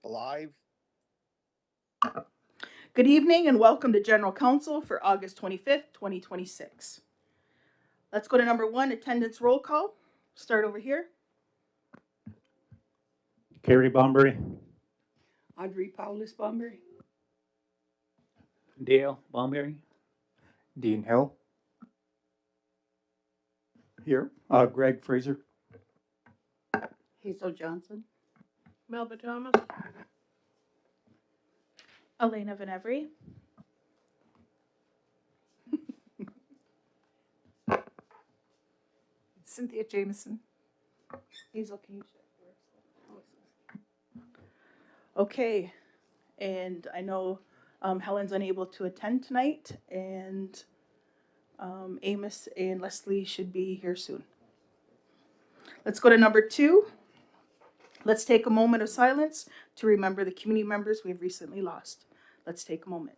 Live. Good evening and welcome to General Council for August 25th, 2026. Let's go to number 1, attendance roll call. Start over here. Carrie Bombury. Audrey Paulus Bombury. Dale Bombury. Dean Hill. Here, Greg Fraser. Hazel Johnson. Melba Thomas. Elena Van Every. Cynthia Jameson. Hazel, can you check? Okay, and I know Helen's unable to attend tonight, and Amos and Leslie should be here soon. Let's go to number 2. Let's take a moment of silence to remember the community members we've recently lost. Let's take a moment.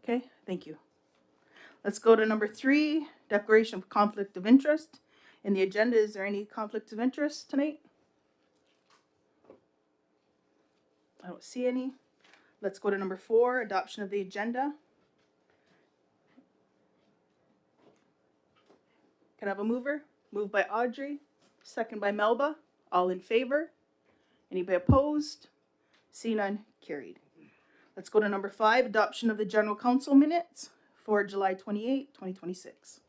Okay, thank you. Let's go to number 3, declaration of conflict of interest. In the agenda, is there any conflict of interest tonight? I don't see any. Let's go to number 4, adoption of the agenda. Can I have a mover? Moved by Audrey, second by Melba. All in favor? Anybody opposed? See none, carried. Let's go to number 5, adoption of the general council minutes for July 28, 2026.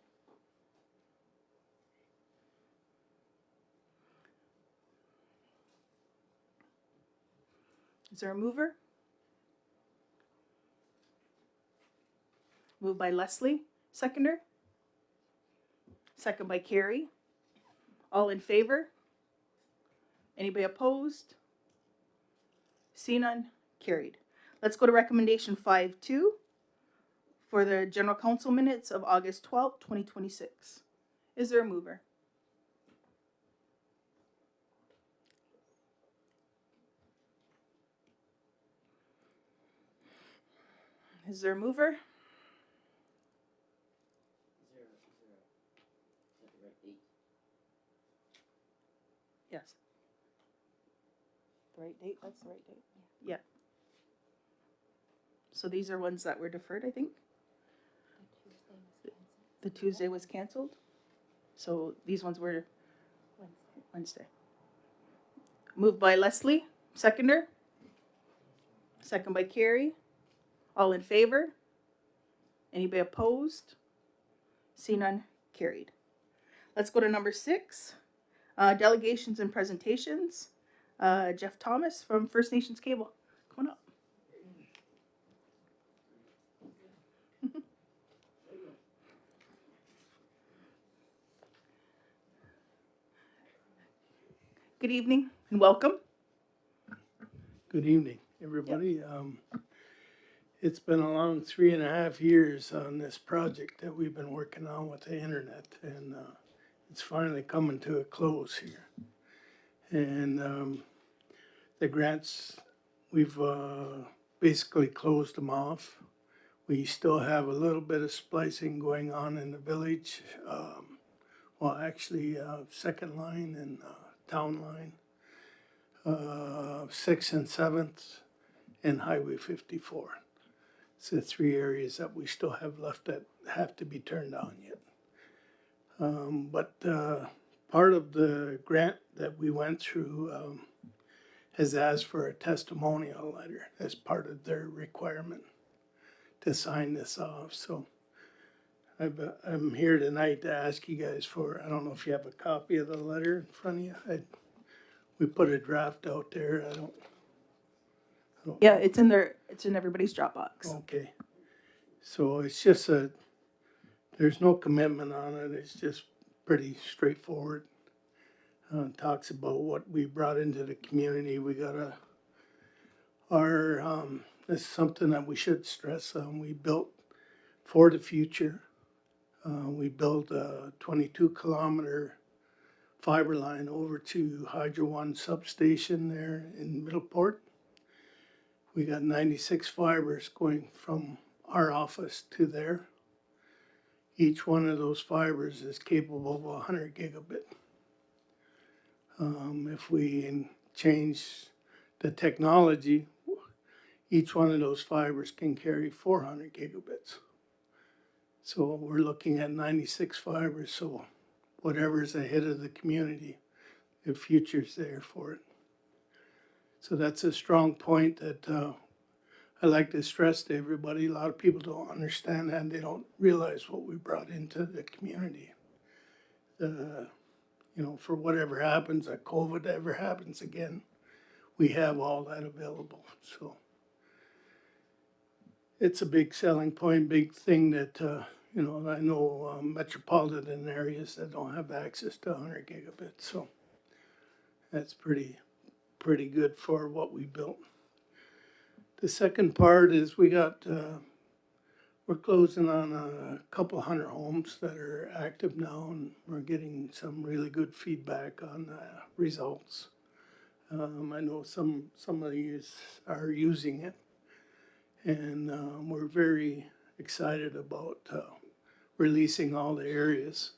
Is there a mover? Moved by Leslie, seconder. Second by Carrie. All in favor? Anybody opposed? See none, carried. Let's go to recommendation 5.2 for the general council minutes of August 12th, 2026. Is there a mover? Is there a mover? Yes. The right date? That's the right date. Yeah. So these are ones that were deferred, I think. The Tuesday was canceled. So these ones were Wednesday. Moved by Leslie, seconder. Second by Carrie. All in favor? Anybody opposed? See none, carried. Let's go to number 6, delegations and presentations. Jeff Thomas from First Nations Cable. Come on up. Good evening and welcome. Good evening, everybody. It's been a long 3.5 years on this project that we've been working on with the internet, and it's finally coming to a close here. And the grants, we've basically closed them off. We still have a little bit of splicing going on in the village. Well, actually, second line and town line. 6th and 7th, and Highway 54. It's the 3 areas that we still have left that have to be turned on yet. But part of the grant that we went through has asked for a testimonial letter as part of their requirement to sign this off. So I'm here tonight to ask you guys for, I don't know if you have a copy of the letter in front of you. We put a draft out there. I don't Yeah, it's in there. It's in everybody's Dropbox. Okay. So it's just there's no commitment on it. It's just pretty straightforward. Talks about what we brought into the community. We got this is something that we should stress on. We built for the future. We built a 22-kilometer fiber line over to Hydro One substation there in Middleport. We got 96 fibers going from our office to there. Each one of those fibers is capable of 100 gigabit. If we change the technology, each one of those fibers can carry 400 gigabits. So we're looking at 96 fibers. So whatever's ahead of the community, the future's there for it. So that's a strong point that I like to stress to everybody. A lot of people don't understand that, and they don't realize what we brought into the community. You know, for whatever happens, like COVID ever happens again, we have all that available. So it's a big selling point, big thing that, you know, I know metropolitan areas that don't have access to 100 gigabits. So that's pretty good for what we built. The second part is we're closing on a couple hundred homes that are active now, and we're getting some really good feedback on the results. I know some of you are using it, and we're very excited about releasing all the areas.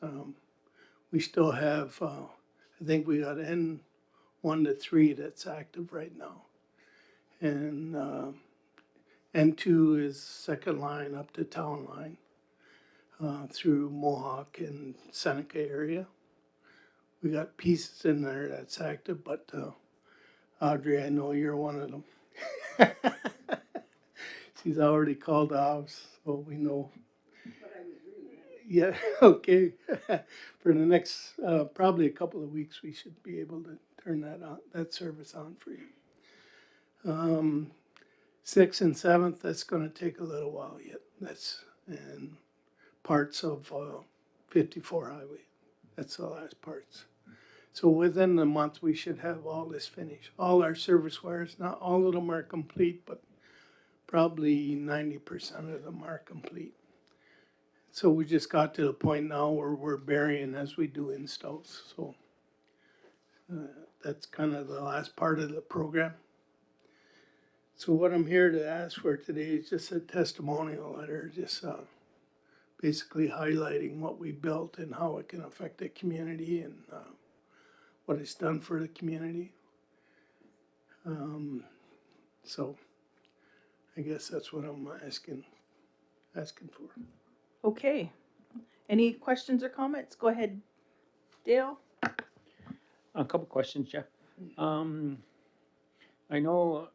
We still have, I think we got N1 to 3 that's active right now, and N2 is second line up to town line through Mohawk and Seneca area. We got pieces in there that's active, but Audrey, I know you're one of them. She's already called off, so we know. Yeah, okay. For the next probably a couple of weeks, we should be able to turn that service on for you. 6th and 7th, that's going to take a little while yet. And parts of 54 highway. That's the last parts. So within the month, we should have all this finished. All our service wires, not all of them are complete, but probably 90% of them are complete. So we just got to the point now where we're burying as we do installs. So that's kind of the last part of the program. So what I'm here to ask for today is just a testimonial letter, just basically highlighting what we built and how it can affect the community and what it's done for the community. So I guess that's what I'm asking for. Okay. Any questions or comments? Go ahead, Dale. A couple questions, Jeff. I know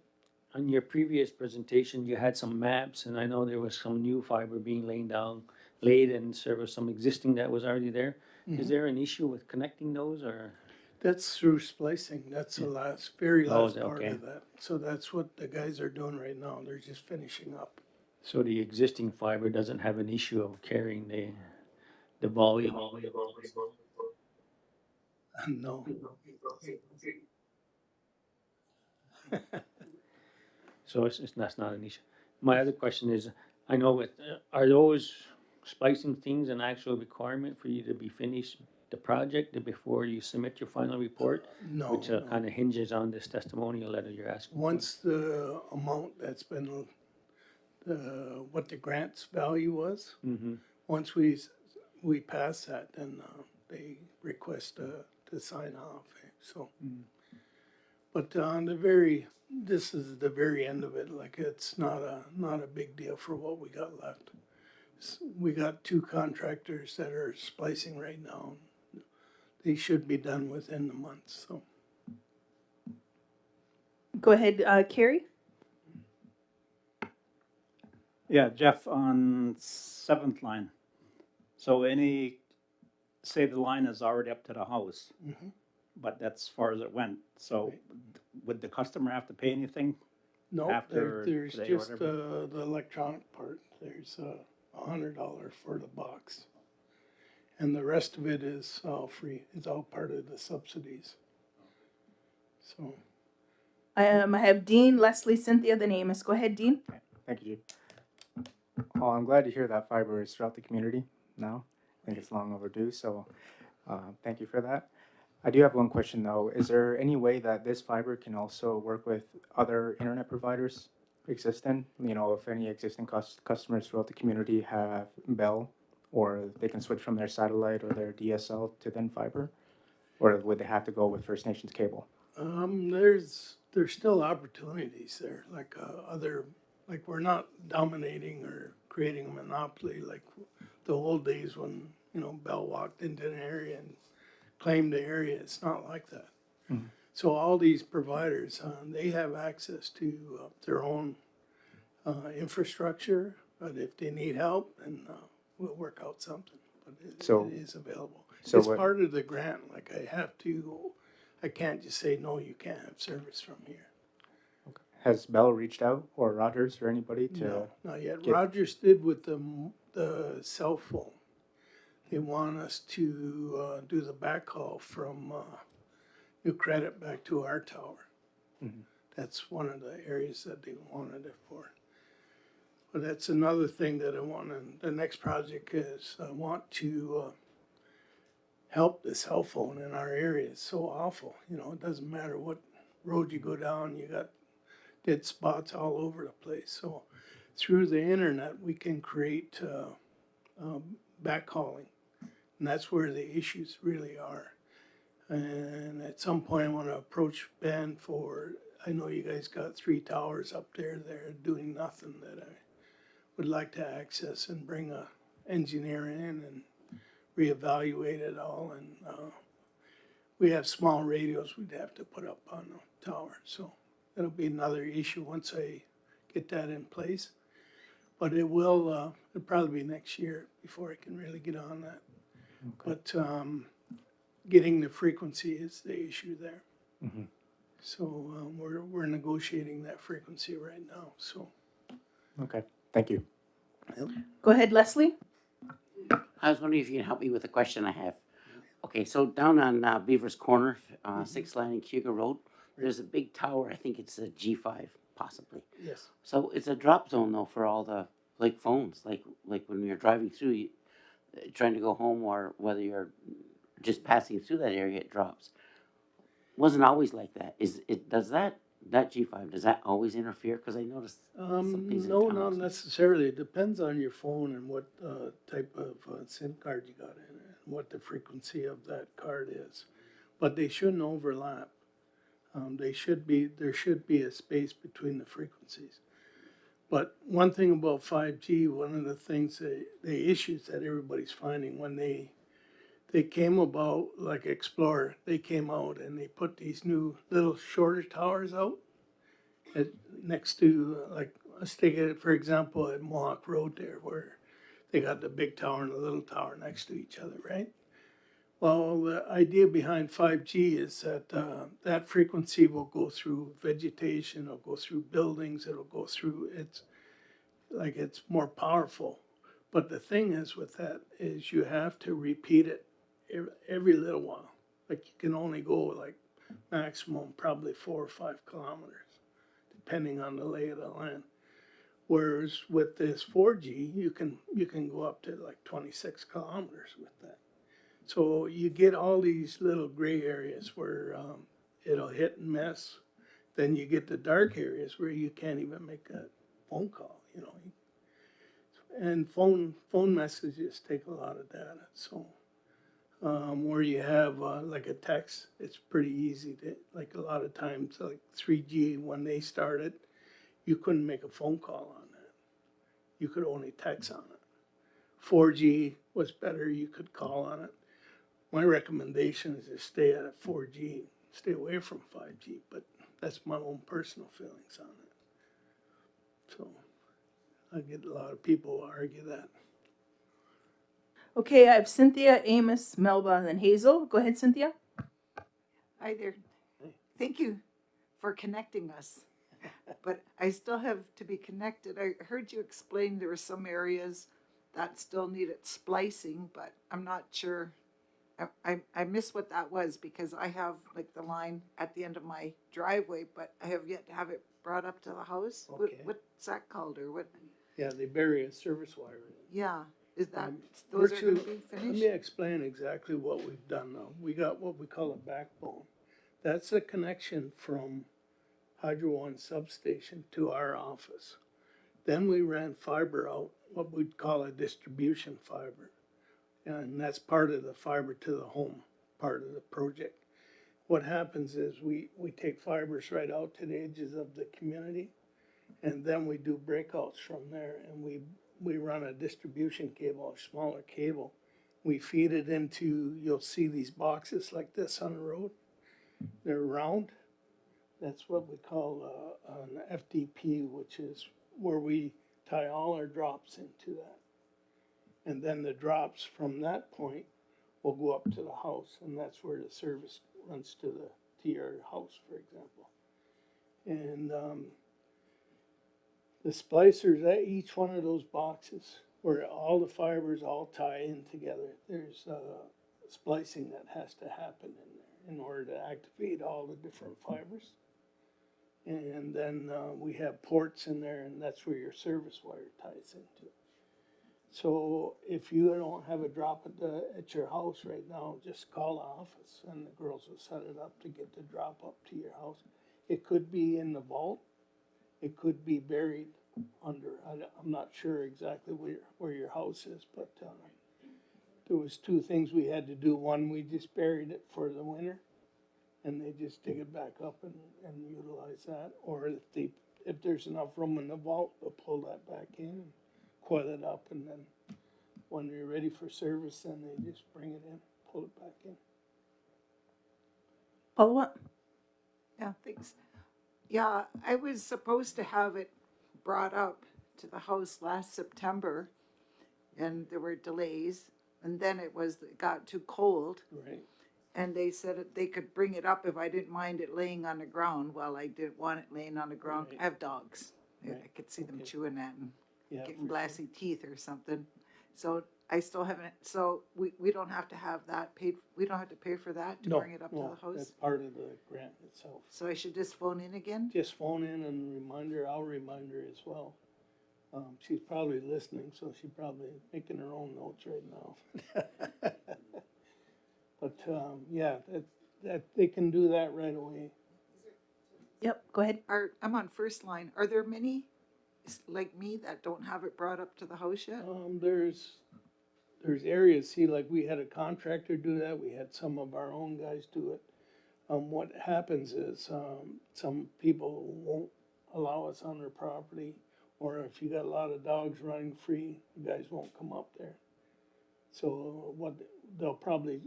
on your previous presentation, you had some maps, and I know there was some new fiber being laid and service some existing that was already there. Is there an issue with connecting those, or? That's through splicing. That's the very last part okay. of that. So that's what the guys are doing right now. They're just finishing up. So the existing fiber doesn't have an issue of carrying the volume? No. So that's not an issue. My other question is, I know are those splicing things an actual requirement for you to be finished the project before you submit your final report? No. Which kind of hinges on this testimonial letter you're asking for. Once the amount that's been, what the grant's value was, once we pass that, then they request to sign off. So, but on this is the very end of it. Like it's not a big deal for what we got left. We got 2 contractors that are splicing right now. They should be done within the month. So. Go ahead, Carrie. Yeah, Jeff, on 7th line. So say the line is already up to the house, but that's as far as it went. So would the customer have to pay anything? No, after there's today or just whatever? the electronic part. There's $100 for the box. And the rest of it is all free. It's all part of the subsidies. So. I have Dean, Leslie, Cynthia, then Amos. Go ahead, Dean. Thank you, Chief. Oh, I'm glad to hear that fiber is throughout the community now. I think it's long overdue, so thank you for that. I do have one question though. Is there any way that this fiber can also work with other internet providers existing, you know, if any existing customers throughout the community have Bell, or they can switch from their satellite or their DSL to then fiber, or would they have to go with First Nations cable? There's still opportunities there, like like we're not dominating or creating a monopoly like the old days when, you know, Bell walked into an area and claimed the area. It's not like that. Mhm. So all these providers, they have access to their own infrastructure, but if they need help, then we'll work out something. But So- it is available. so It's what- part of the grant. Like I can't just say, no, you can't have service from here. Has Bell reached out, or Rogers, or anybody to? No, not yet. get- Rogers did with the cell phone. They want us to do the backhaul from New Credit back to our tower. Mhm. That's one of the areas that they wanted it for. But that's another thing that I want. And the next project is I want to help the cell phone in our area. It's so awful. You know, it doesn't matter what road you go down, you got dead spots all over the place. So through the internet, we can create backhauling. And that's where the issues really are. And at some point, I want to approach Ben I know you guys got 3 towers up there that are doing nothing, that I would like to access and bring a engineer in and reevaluate it all. And we have small radios we'd have to put up on the tower. So that'll be another issue once I get that in place. But it'll probably be next year before I can really get on that. Okay. But getting the frequency is the issue there. Mhm. So we're negotiating that frequency right now. So Okay, thank you. Go ahead, Leslie. I was wondering if you can help me with a question I have. Okay, so down on Beaver's Corner, Sixth Line and Cuga Road, there's a big tower. I think it's a G5, possibly. yes, So it's a drop zone though for all the like phones, like when you're driving through, trying to go home, or whether you're just passing through that area, it drops. Wasn't always like that. Does that G5, does that always interfere? Because I noticed some things in no, towns. not necessarily. It depends on your phone and what type of SIM card you got in it, and what the frequency of that card is. But they shouldn't overlap. There should be a space between the frequencies. But one thing about 5G, one of the things, the issues that everybody's finding when they came about, like Explorer, they came out and they put these new little shorter towers out next to, like, let's take it, for example, at Mohawk Road there, where they got the big tower and the little tower next to each other, right? Well, the idea behind 5G is that that frequency will go through vegetation, it'll go through buildings, it'll go through, it's more powerful. But the thing is with that is you have to repeat it every little while. Like you can only go like maximum probably 4 or 5 kilometers, depending on the lay of the land. Whereas with this 4G, you can go up to like 26 kilometers with that. So you get all these little gray areas where it'll hit and miss. Then you get the dark areas where you can't even make a phone call, you know. And phone messages take a lot of data. So where you have like a text, it's pretty easy to, like a lot of times, like 3G, when they started, you couldn't make a phone call on that. You could only text on it. 4G was better, you could call on it. My recommendation is to stay at a 4G, stay away from 5G, but that's my own personal feelings on it. So I get a lot of people who argue that. Okay, I have Cynthia, Amos, Melba, and then Hazel. Go ahead, Cynthia. Hi there. Thank you for connecting us. But I still have to be connected. I heard you explain there were some areas that still needed splicing, but I'm not sure. I missed what that was because I have like the line at the end of my driveway, but I have yet to have it brought up to the house. Okay. What's that called, or what? Yeah, they bury a service wire in it. Yeah, is that We're those are going to- to be Let finished? me explain exactly what we've done now. We got what we call a backbone. That's a connection from Hydro One substation to our office. Then we ran fiber out, what we'd call a distribution fiber. And that's part of the fiber to the home part of the project. What happens is we take fibers right out to the edges of the community, and then we do breakouts from there, and we run a distribution cable, a smaller cable. We feed it into, you'll see these boxes like this on the road. They're round. That's what we call an FDP, which is where we tie all our drops into that. And then the drops from that point will go up to the house, and that's where the service runs to your house, for example. And the splicers at each one of those boxes, where all the fibers all tie in together, there's splicing that has to happen in there in order to activate all the different fibers. And then we have ports in there, and that's where your service wire ties into. So if you don't have a drop at your house right now, just call the office, and the girls will set it up to get the drop up to your house. It could be in the vault. It could be buried under. I'm not sure exactly where your house is, but there was two things we had to do. One, we just buried it for the winter, and they just dig it back up and utilize that. Or if there's enough room in the vault, they'll pull that back in and coil it up, and then when you're ready for service, then they just bring it in, pull it back in. Follow up? Yeah, thanks. Yeah, I was supposed to have it brought up to the house last September, and there were delays, and then it got too cold, Right. and they said that they could bring it up if I didn't mind it laying on the ground. Well, I didn't want it laying on the ground. Right. I have dogs. I Right. could see them Okay. chewing that and Yeah. getting for glassy teeth or something. So I still haven't, so we don't have to have that paid, we don't have to pay for that to No, bring it up to no, the house? that's part of the grant itself. So I should just phone in again? Just phone in and remind her, I'll remind her as well. She's probably listening, so she's probably making her own notes right now. But, yeah, that they can do that right away. Yep, go ahead. I'm on first line. Are there many like me that don't have it brought up to the house yet? There's areas, see, like we had a contractor do that, we had some of our own guys do it. What happens is, some people won't allow us on their property, or if you got a lot of dogs running free, you guys won't come up there. So what they'll probably,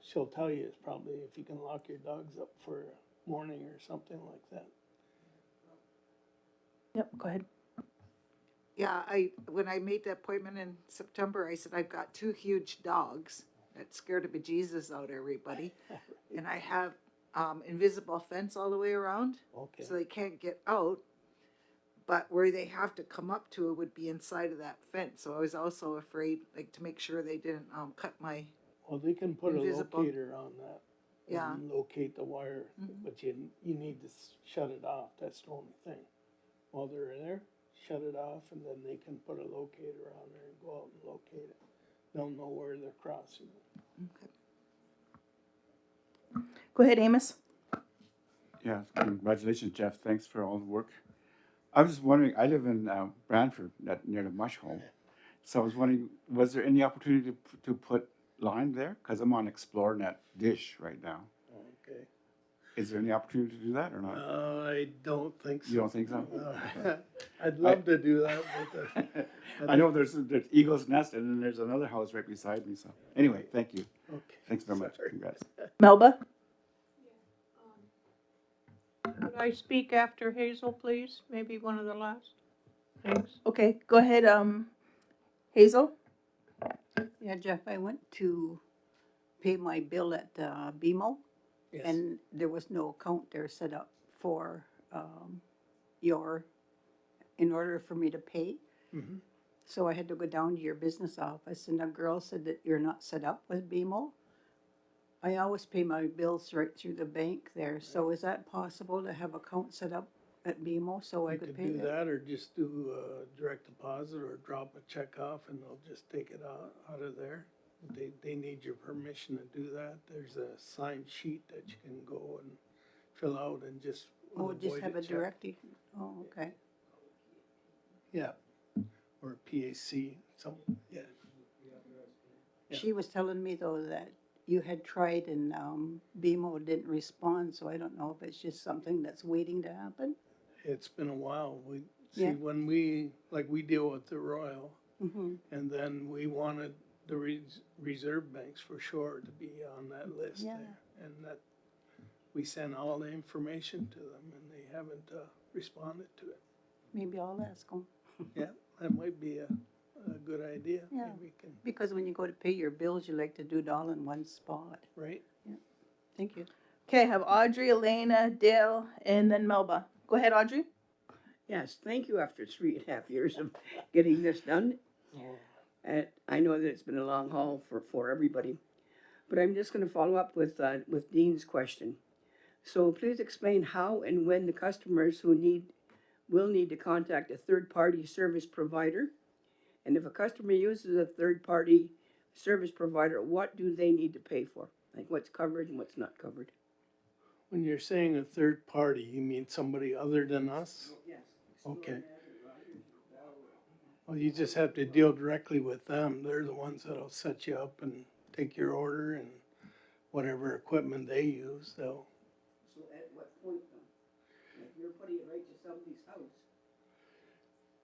she'll tell you is probably if you can lock your dogs up for a morning or something like that. Yep, go ahead. Yeah, when I made the appointment in September, I said, I've got two huge dogs that scared the bejesus out of everybody. And I have invisible fence all the way around, Okay. so they can't get out. But where they have to come up to it would be inside of that fence. So I was also afraid, like, to make sure they didn't cut my, Well, they can put Invisible. a locator on that. Yeah. And locate the wire, Mhm. but you need to shut it off, that's the only thing. While they're there, shut it off, and then they can put a locator on there and go out and locate it. They'll know where they're crossing. Go ahead, Amos. Yeah, congratulations, Jeff. Thanks for all the work. I was just wondering, I live in Brantford, near the Mush Home. So I was wondering, was there any opportunity to put line there? Because I'm on ExploreNet Dish right now. Okay. Is there any opportunity to do that or not? I don't think so. You don't think so? I'd love to do that, but, I know there's Eagle's Nest and then there's another house right beside me. So anyway, thank you. okay. Thanks very much. Sorry. Congrats. Melba? Could I speak after Hazel, please? Maybe one of the last? Thanks. Okay, go ahead, Hazel. Yeah, Jeff, I went to pay my bill at BMO, Yes. and there was no account there set up for in order for me to pay. Mhm. So I had to go down to your business office, and a girl said that you're not set up with BMO. I always pay my bills right through the bank there, so is that possible to have account set up at BMO so I You could could pay do that? that, or just do direct deposit, or drop a check off, and they'll just take it out of there. They need your permission to do that. There's a signed sheet that you can go and fill out, and just Oh, with a just have a voided check. directly, oh, okay. Yeah, or a PAC, some, yeah. Yeah. She was telling me though that you had tried and, BMO didn't respond, so I don't know if it's just something that's waiting to happen. It's been a while. We, see, Yeah. when we deal with the Royal, Mm-hmm, and then we wanted the reserve banks for sure to be on that list Yeah. there. And that, we sent all the information to them and they haven't, responded to it. maybe I'll ask them. Yeah, that might be a good idea. Yeah. Maybe we can, Because when you go to pay your bills, you like to do it all in one spot. right? Thank you. Okay, I have Audrey, Elena, Dale, and then Melba. Go ahead, Audrey. Yes, thank you after 3.5 years of getting this done. And I know that it's been a long haul for everybody. But I'm just gonna follow up with Dean's question. So please explain how and when the customers who will need to contact a third-party service provider. And if a customer uses a third-party service provider, what do they need to pay for? Like what's covered and what's not covered? When you're saying a third party, you mean somebody other than us? Yes. Okay. Well, you just have to deal directly with them. They're the ones that'll set you up and take your order and whatever equipment they use, they'll, So at what point though? If you're putting it right to somebody's house.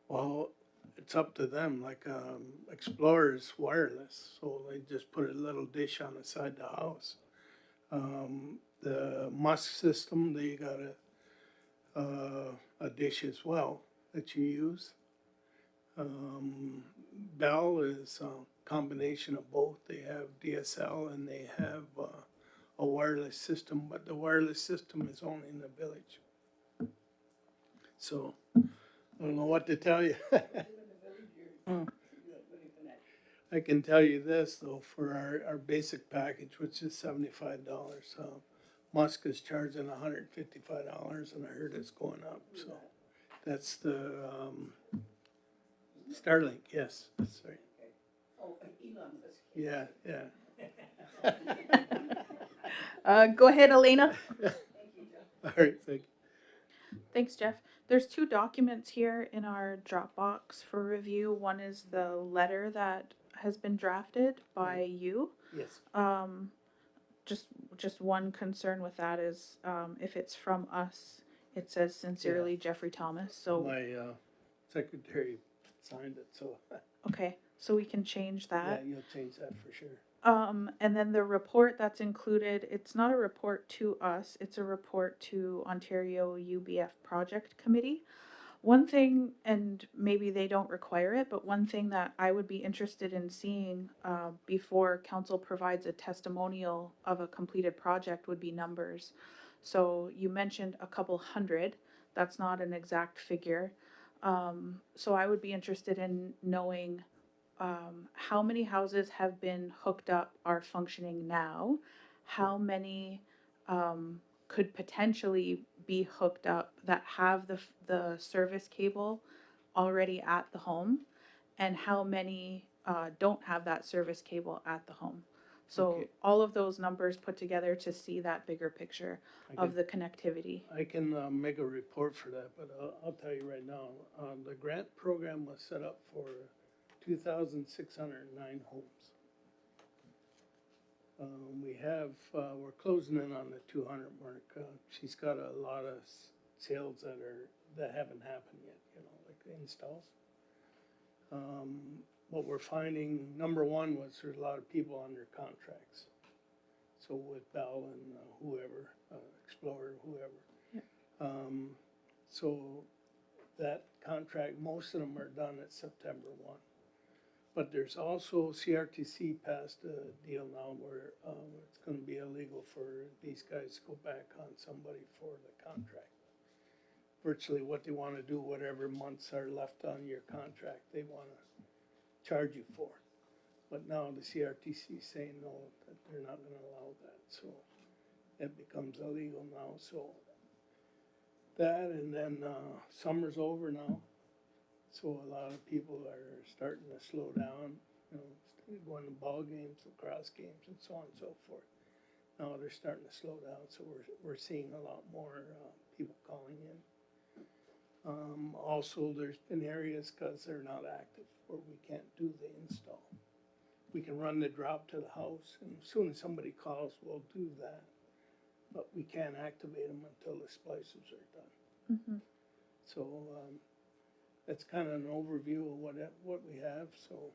well, it's up to them. Like, Explorer's wireless, so they just put a little dish on the side of the house. The Musk system, they got a dish as well that you use. Bell is a combination of both. They have DSL and they have a wireless system, but the wireless system is only in the village. So I don't know what to tell you. I can tell you this though, for our basic package, which is $75, Musk is charging $155, and I heard it's going up. So that's the Starlink. Yes, that's right. Oh, Elon Musk. Yeah, yeah. Go ahead, Elena. All right, thank you. Thanks, Jeff. There's two documents here in our Dropbox for review. One is the letter that has been drafted by you. Yes. Just one concern with that is if it's from us, it says sincerely Jeffrey Thomas. So My secretary signed it, so okay, so we can change yeah, that. you'll change that for sure. And then the report that's included, it's not a report to us, it's a report to Ontario UBF Project Committee. One thing, and maybe they don't require it, but one thing that I would be interested in seeing before council provides a testimonial of a completed project would be numbers. So you mentioned a couple hundred, that's not an exact figure. So I would be interested in knowing how many houses have been hooked up, are functioning now, how many could potentially be hooked up that have the service cable already at the home, and how many don't have that service cable at the home. So Okay. all of those numbers put together to see that bigger picture I of can, the connectivity. I can make a report for that, but I'll tell you right now, the grant program was set up for 2,609 homes. We have, we're closing in on the 200 mark. She's got a lot of sales that haven't happened yet, you know, like the installs. What we're finding, number one was there's a lot of people under contracts. So with Bell and whoever, Explorer, whoever. Yep. So that contract, most of them are done at September 1. But there's also CRTC passed a deal now where it's going to be illegal for these guys to go back on somebody for the contract. Virtually what they want to do, whatever months are left on your contract, they want to charge you for. But now the CRTC is saying no, that they're not going to allow that. So it becomes illegal now. So that, and then summer's over now. So a lot of people are starting to slow down, you know, going to ball games, lacrosse games, and so on and so forth. Now they're starting to slow down, so we're seeing a lot more people calling in. Also, there's been areas, cause they're not active, where we can't do the install. We can run the drop to the house, and as soon as somebody calls, we'll do that. But we can't activate them until the splicers are done. Mhm. So, that's kind of an overview of what we have, so.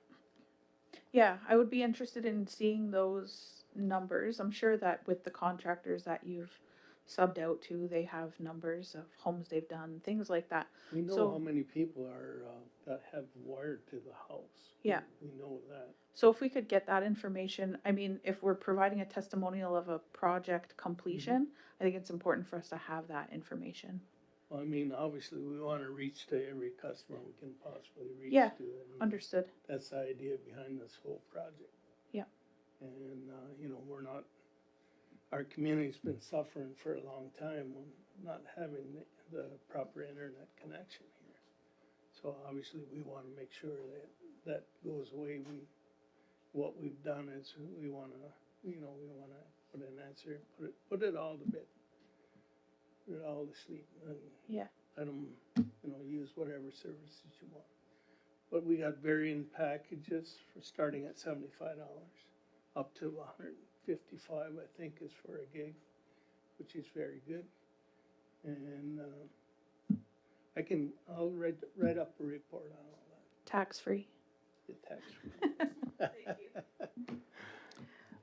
Yeah, I would be interested in seeing those numbers. I'm sure that with the contractors that you've subbed out to, they have numbers of homes they've done, things like that. We know So- how many people are, that have wired to the house. Yeah. We know that. So if we could get that information, I mean, if we're providing a testimonial of a project completion, I think it's important for us to have that information. Well, I mean, obviously, we wanna reach to every customer we can possibly reach Yeah. to. And Understood. that's the idea behind this whole project. Yeah. And, you know, our community's been suffering for a long time on not having the proper internet connection here. So obviously, we wanna make sure that goes away. What we've done is we wanna put an answer, put it all to bed. Put it all to sleep and Yeah. let them, use whatever services you want. But we got varying packages for starting at $75, up to $155, I think, is for a gig, which is very good. And, I'll write up a report on all that, Tax-free. the tax.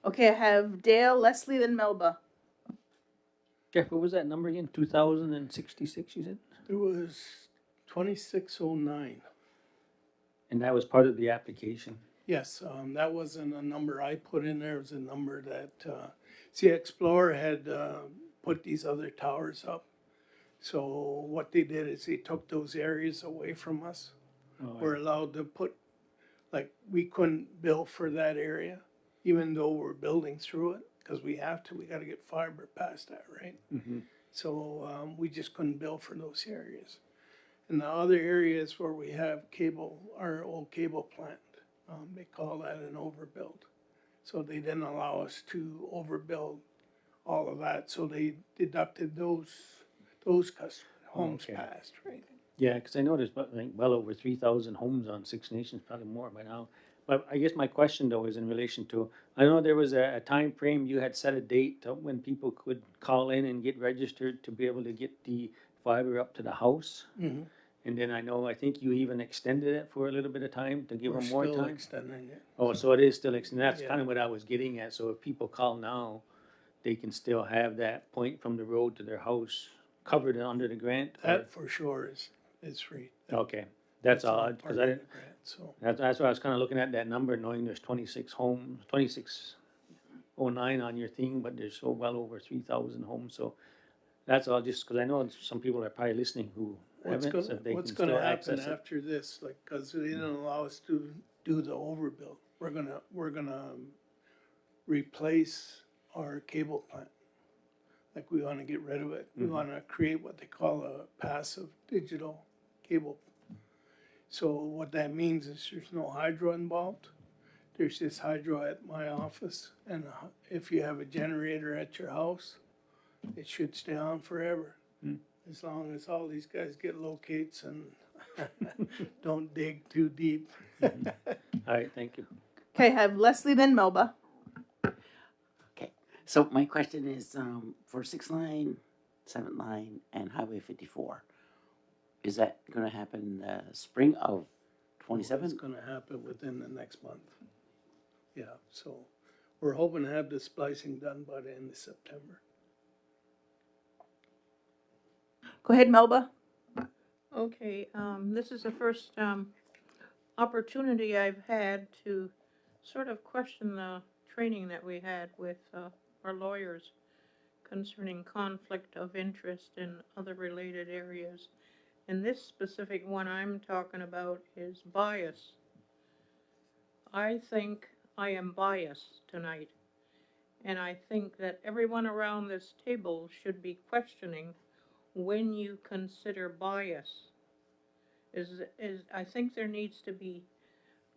Okay, I have Dale, Leslie, then Melba. Jeff, what was that number again? 2,066, you said? It was 2609. And that was part of the application. Yes, that wasn't a number I put in there, it was a number that, Explorer had, put these other towers up. So what they did is they took those areas away from us. Oh, We're allowed to put, like, we couldn't bill for that area, even though we're building through it, cause we gotta get fiber past that, right? Mhm. So, we just couldn't bill for those areas. And the other areas where we have cable, our old cable plant, they call that an overbuild. So they didn't allow us to overbuild all of that, so they deducted those customers, homes Okay. passed, right? Yeah, because I know there's well over 3,000 homes on Six Nations, probably more by now. But I guess my question though is in relation to, I know there was a time frame, you had set a date to when people could call in and get registered to be able to get the fiber up to the house. Mhm. And then I think you even extended it for a little bit of time to give We're them more still time. extending it. Oh, so it is still extended. That's Yeah. kind of what I was getting at. So if people call now, they can still have that point from the road to their house covered under the grant? or- That for sure is free. Okay, that's all, all because part I of didn't, the grant, so. that's why I was kind of looking at that number, knowing there's 26 homes, 2609 on your thing, but there's so well over 3,000 homes, so that's all, just because I know some people are probably listening who haven't, so they can What's still gonna happen access it. after this, like, cause they didn't allow us to do the overbuild, we're gonna replace our cable plant. Like, we wanna get rid of it, we Mhm. wanna create what they call a passive digital cable. So what that means is there's no hydro involved, there's just hydro at my office, and if you have a generator at your house, it should stay on forever. Hmm. As long as all these guys get locates and don't dig too deep. All right, thank you. Okay, I have Leslie, then Melba. So my question is, for 6th line, 7th line, and Highway 54, is that gonna happen spring of It's 27? gonna happen within the next month. Yeah, so we're hoping to have the splicing done by the end of September. Go ahead, Melba. Okay, this is the first, opportunity I've had to sort of question the training that we had with, our lawyers concerning conflict of interest in other related areas. And this specific one I'm talking about is bias. I think I am biased tonight. And I think that everyone around this table should be questioning when you consider bias. I think there needs to be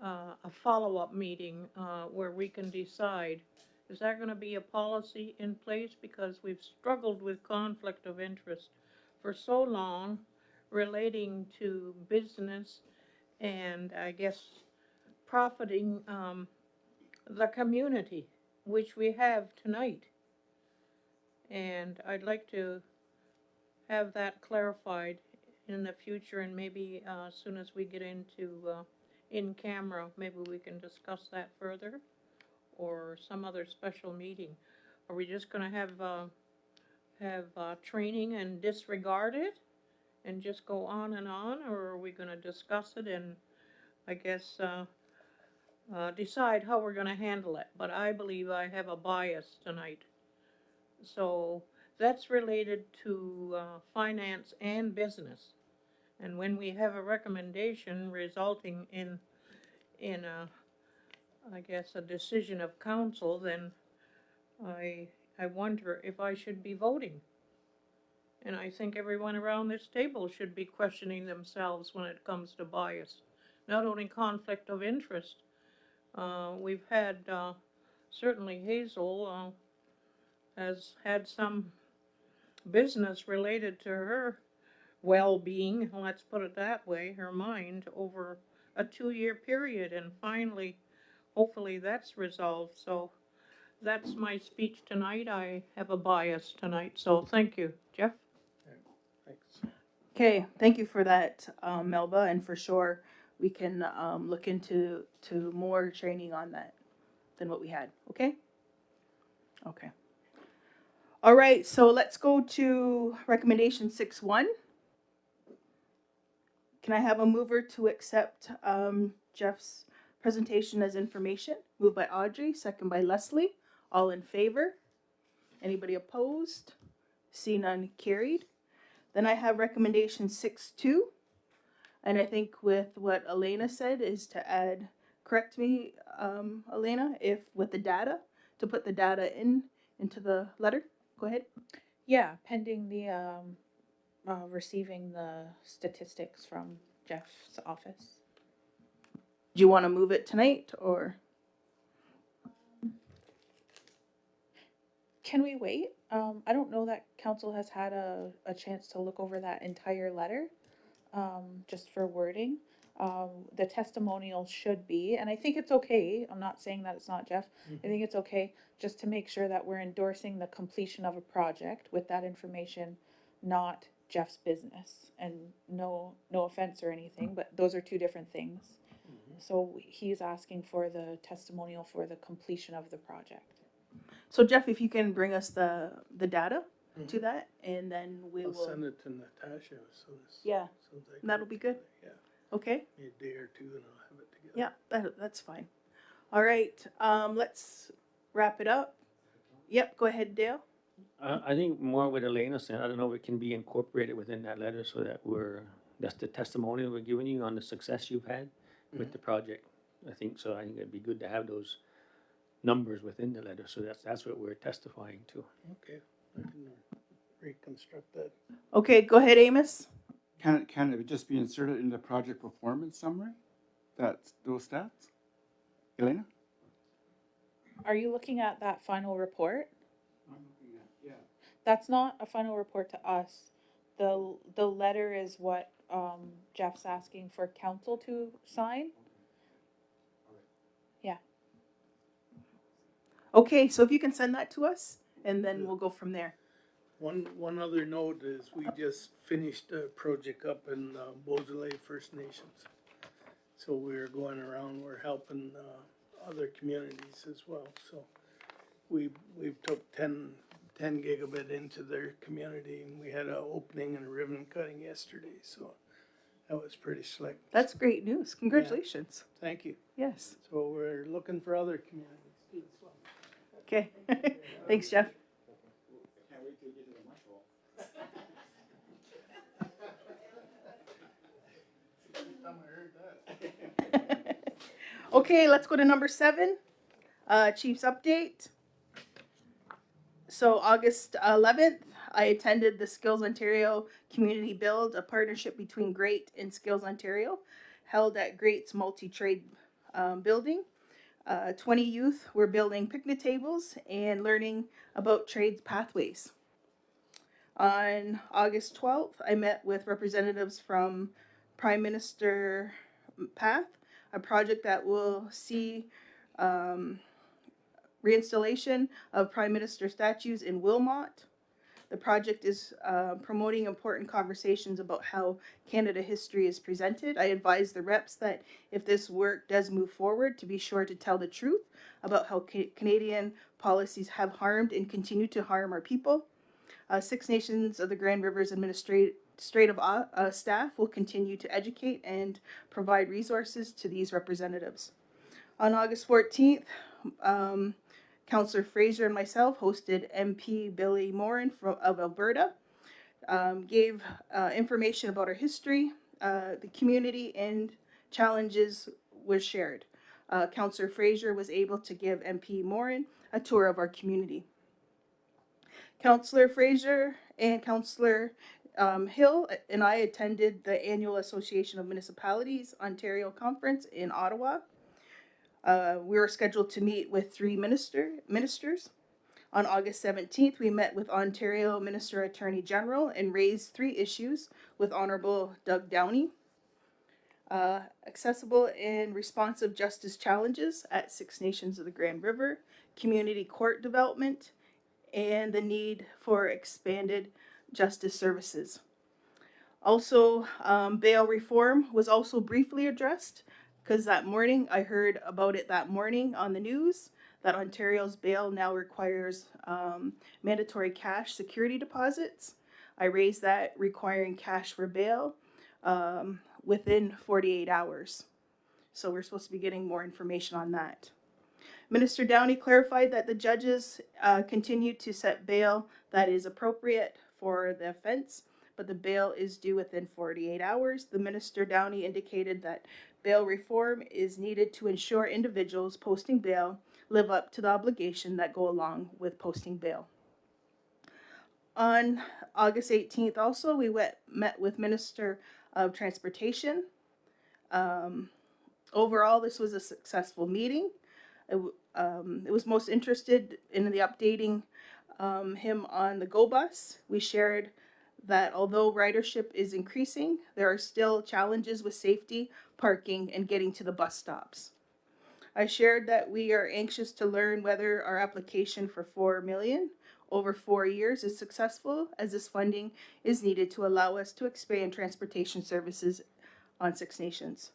a follow-up meeting where we can decide, is that going to be a policy in place? Because we've struggled with conflict of interest for so long relating to business and I guess profiting the community, which we have tonight. And I'd like to have that clarified in the future, and maybe as soon as we get into in camera, maybe we can discuss that further, or some other special meeting. Are we just going to have training and disregard it, and just go on, or are we going to discuss it and I guess decide how we're going to handle it? But I believe I have a bias tonight. So that's related to finance and business. And when we have a recommendation resulting in a, I guess, a decision of council, then I wonder if I should be voting. And I think everyone around this table should be questioning themselves when it comes to bias. Not only conflict of interest. We've had, certainly Hazel has had some business related to her well-being, let's put it that way, her mind, over a 2-year period, and finally, hopefully that's resolved. So that's my speech tonight. I have a bias tonight, so thank you. Jeff? Thanks. Okay, thank you for that, Melba, and for sure we can look into more training on that than what we had. Okay. Okay. All right, so let's go to recommendation 6.1. Can I have a mover to accept Jeff's presentation as information? Moved by Audrey, second by Leslie. All in favor? Anybody opposed? See none, carried. Then I have recommendation 6.2. And I think with what Elena said is to add, correct me, Elena, if with the data, to put the data into the letter. Go ahead. Yeah, pending the receiving the statistics from Jeff's office. Do you want to move it tonight or? Can we wait? I don't know that council has had a chance to look over that entire letter, just for wording. The testimonial should be, and I think it's okay, I'm not saying that it's not, Jeff. I think it's okay just to make sure that we're endorsing the completion of a project with that information, not Jeff's business. And no offense or anything, but those are two different things. So he's asking for the testimonial for the completion of the project. So Jeff, if you can bring us the data to that, and then we I'll will. send it to Natasha as soon as. Yeah, soon as I get that'll be good. Yeah, Okay. maybe a day or two and I'll have it together. Yeah, that's fine. All right, let's wrap it up. Yep, go ahead, Dale. I think more what Elena said, I don't know if it can be incorporated within that letter so that that's the testimonial we're giving you on the success you've had with the project. I think so. I think it'd be good to have those numbers within the letter, so that's what we're testifying to. Okay, I can reconstruct that. Okay, go ahead, Amos. Can it just be inserted in the project performance summary? Those stats? Elena? Are you looking at that final report? I'm looking at, yeah. That's not a final report to us. The letter is what Jeff's asking for council to sign. Yeah. Okay, so if you can send that to us, and then we'll go from there. One other note is we just finished a project up in Beausoleil First Nations. So we're going around, we're helping other communities as well. So we've took 10 gigabit into their community, and we had an opening and a ribbon cutting yesterday. So that was pretty slick. That's great news. Congratulations. Thank you. Yes. So we're looking for other communities too as well. Okay. Thanks, Jeff. Can't wait till you get to the mush hole. Okay, let's go to number 7. Chief's update. So August 11th, I attended the Skills Ontario Community Build, a partnership between GREAT and Skills Ontario, held at GREAT's multi-trade building. 20 youth were building picnic tables and learning about trades pathways. On August 12th, I met with representatives from Prime Minister Path, a project that will see um, reinstallation of Prime Minister statues in Wilmot. The project is promoting important conversations about how Canada history is presented. I advise the reps that if this work does move forward, to be sure to tell the truth about how Canadian policies have harmed and continue to harm our people. Six Nations of the Grand Rivers administrative staff will continue to educate and provide resources to these representatives. On August 14th, Councillor Fraser and myself hosted MP Billy Morin of Alberta, gave information about our history, the community, and challenges was shared. Councillor Fraser was able to give MP Morin a tour of our community. Councillor Fraser and Councillor Hill and I attended the annual Association of Municipalities Ontario Conference in Ottawa. We were scheduled to meet with three ministers. On August 17th, we met with Ontario Minister Attorney General and raised three issues with Honourable Doug Downey. Accessible and responsive justice challenges at Six Nations of the Grand River, community court development, and the need for expanded justice services. Also, bail reform was also briefly addressed, because that morning, I heard about it that morning on the news, that Ontario's bail now requires mandatory cash security deposits. I raised that requiring cash for bail within 48 hours. So we're supposed to be getting more information on that. Minister Downey clarified that the judges continue to set bail that is appropriate for the offense, but the bail is due within 48 hours. The Minister Downey indicated that bail reform is needed to ensure individuals posting bail live up to the obligation that go along with posting bail. On August 18th also, we met with Minister of Transportation. Overall, this was a successful meeting. It was most interested in the updating him on the GO bus. We shared that although ridership is increasing, there are still challenges with safety, parking, and getting to the bus stops. I shared that we are anxious to learn whether our application for $4 million over 4 years is successful, as this funding is needed to allow us to expand transportation services on Six Nations.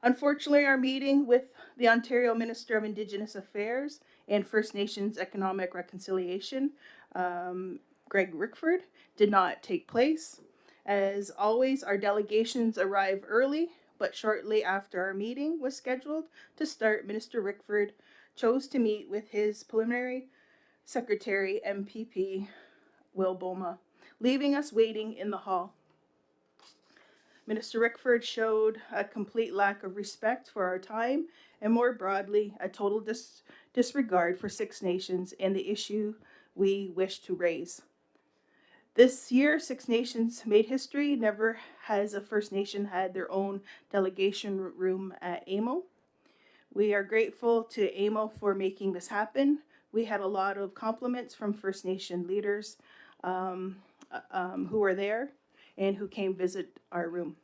Unfortunately, our meeting with the Ontario Minister of Indigenous Affairs and First Nations Economic Reconciliation, Greg Rickford, did not take place. As always, our delegations arrive early, but shortly after our meeting was scheduled to start, Minister Rickford chose to meet with his preliminary secretary, MPP Will Boma, leaving us waiting in the hall. Minister Rickford showed a complete lack of respect for our time and, more broadly, a total disregard for Six Nations and the issue we wish to raise. This year, Six Nations made history. Never has a First Nation had their own delegation room at AMO. We are grateful to AMO for making this happen. We had a lot of compliments from First Nation leaders who were there and who came visit our room.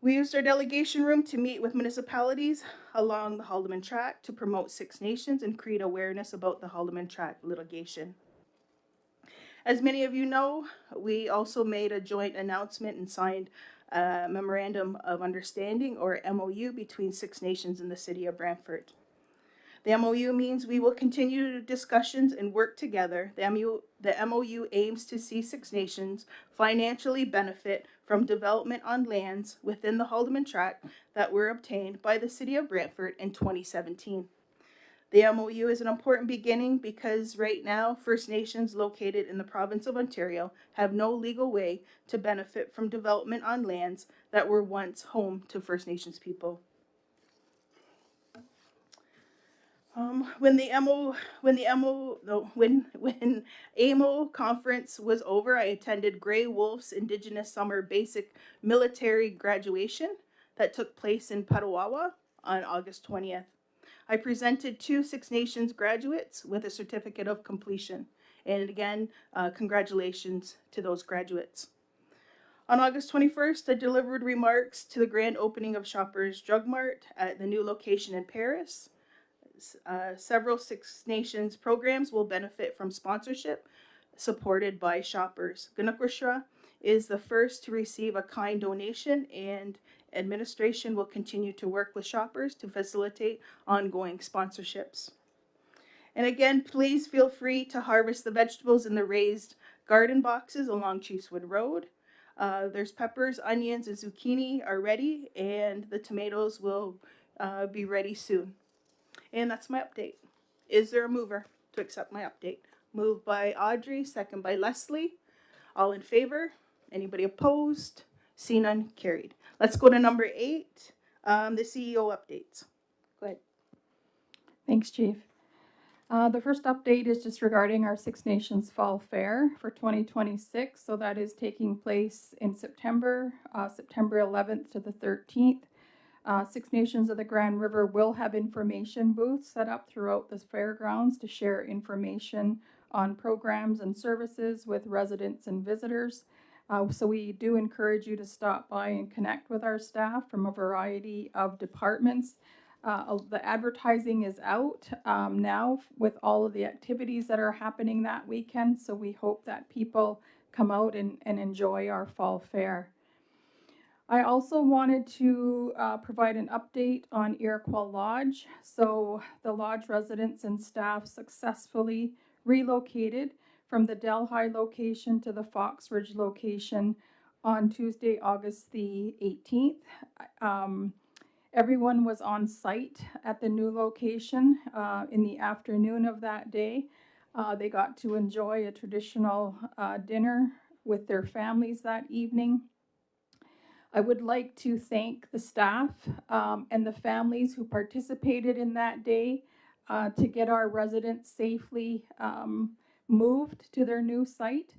We used our delegation room to meet with municipalities along the Haldimand Tract to promote Six Nations and create awareness about the Haldimand Tract litigation. As many of you know, we also made a joint announcement and signed a Memorandum of Understanding, or MOU, between Six Nations and the City of Brantford. The MOU means we will continue discussions and work together. The MOU aims to see Six Nations financially benefit from development on lands within the Haldimand Tract that were obtained by the City of Brantford in 2017. The MOU is an important beginning because right now, First Nations located in the province of Ontario have no legal way to benefit from development on lands that were once home to First Nations people. When AMO conference was over, I attended Grey Wolf's Indigenous Summer Basic Military Graduation that took place in Petawawa on August 20th. I presented 2 Six Nations graduates with a certificate of completion. And again, congratulations to those graduates. On August 21st, I delivered remarks to the grand opening of Shoppers Drug Mart at the new location in Paris. Several Six Nations programs will benefit from sponsorship supported by Shoppers. Ganukashra is the first to receive a kind donation, and administration will continue to work with Shoppers to facilitate ongoing sponsorships. And again, please feel free to harvest the vegetables in the raised garden boxes along Chiefswood Road. There's peppers, onions, and zucchini are ready, and the tomatoes will be ready soon. And that's my update. Is there a mover to accept my update? Moved by Audrey, second by Leslie. All in favor? Anybody opposed? See none, carried. Let's go to number 8, the CEO updates. Go ahead. Thanks, Chief. The first update is just regarding our Six Nations Fall Fair for 2026. So that is taking place in September, September 11th to the 13th. Six Nations of the Grand River will have information booths set up throughout the fairgrounds to share information on programs and services with residents and visitors. So we do encourage you to stop by and connect with our staff from a variety of departments. The advertising is out now with all of the activities that are happening that weekend. So we hope that people come out and enjoy our fall fair. I also wanted to provide an update on Iroquois Lodge. So the lodge residents and staff successfully relocated from the Delhi location to the Fox Ridge location on Tuesday, August the 18th. Everyone was on site at the new location in the afternoon of that day. They got to enjoy a traditional dinner with their families that evening. I would like to thank the staff and the families who participated in that day to get our residents safely moved to their new site.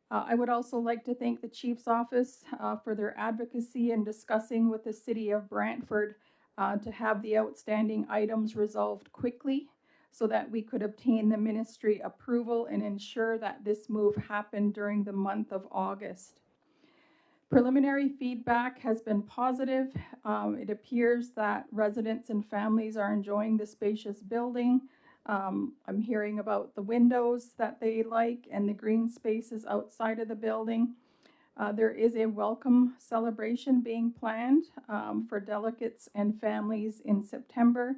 I would also like to thank the Chief's Office for their advocacy in discussing with the City of Brantford to have the outstanding items resolved quickly so that we could obtain the ministry approval and ensure that this move happened during the month of August. Preliminary feedback has been positive. It appears that residents and families are enjoying the spacious building. I'm hearing about the windows that they like and the green spaces outside of the building. There is a welcome celebration being planned for delegates and families in September.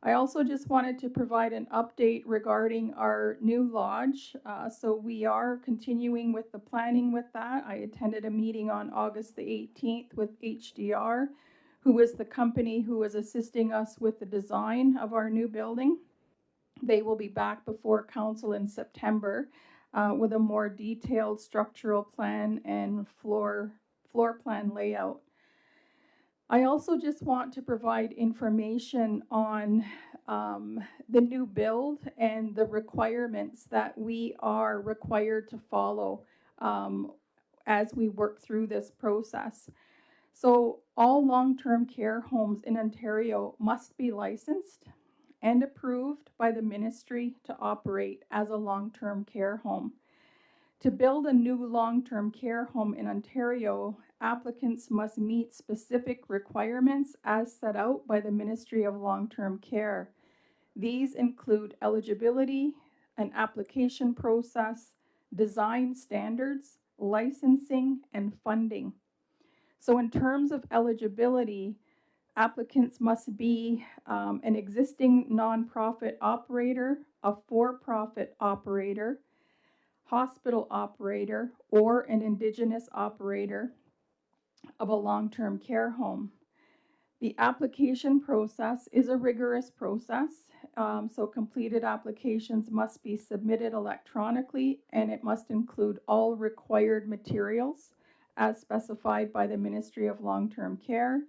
I also just wanted to provide an update regarding our new lodge. So we are continuing with the planning with that. I attended a meeting on August the 18th with HDR, who is the company who is assisting us with the design of our new building. They will be back before council in September with a more detailed structural plan and floor plan layout. I also just want to provide information on the new build and the requirements that we are required to follow as we work through this process. So all long-term care homes in Ontario must be licensed and approved by the ministry to operate as a long-term care home. To build a new long-term care home in Ontario, applicants must meet specific requirements as set out by the Ministry of Long-Term Care. These include eligibility, an application process, design standards, licensing, and funding. So in terms of eligibility, applicants must be an existing nonprofit operator, a for-profit operator, hospital operator, or an Indigenous operator of a long-term care home. The application process is a rigorous process, so completed applications must be submitted electronically, and it must include all required materials as specified by the Ministry of Long-Term Care.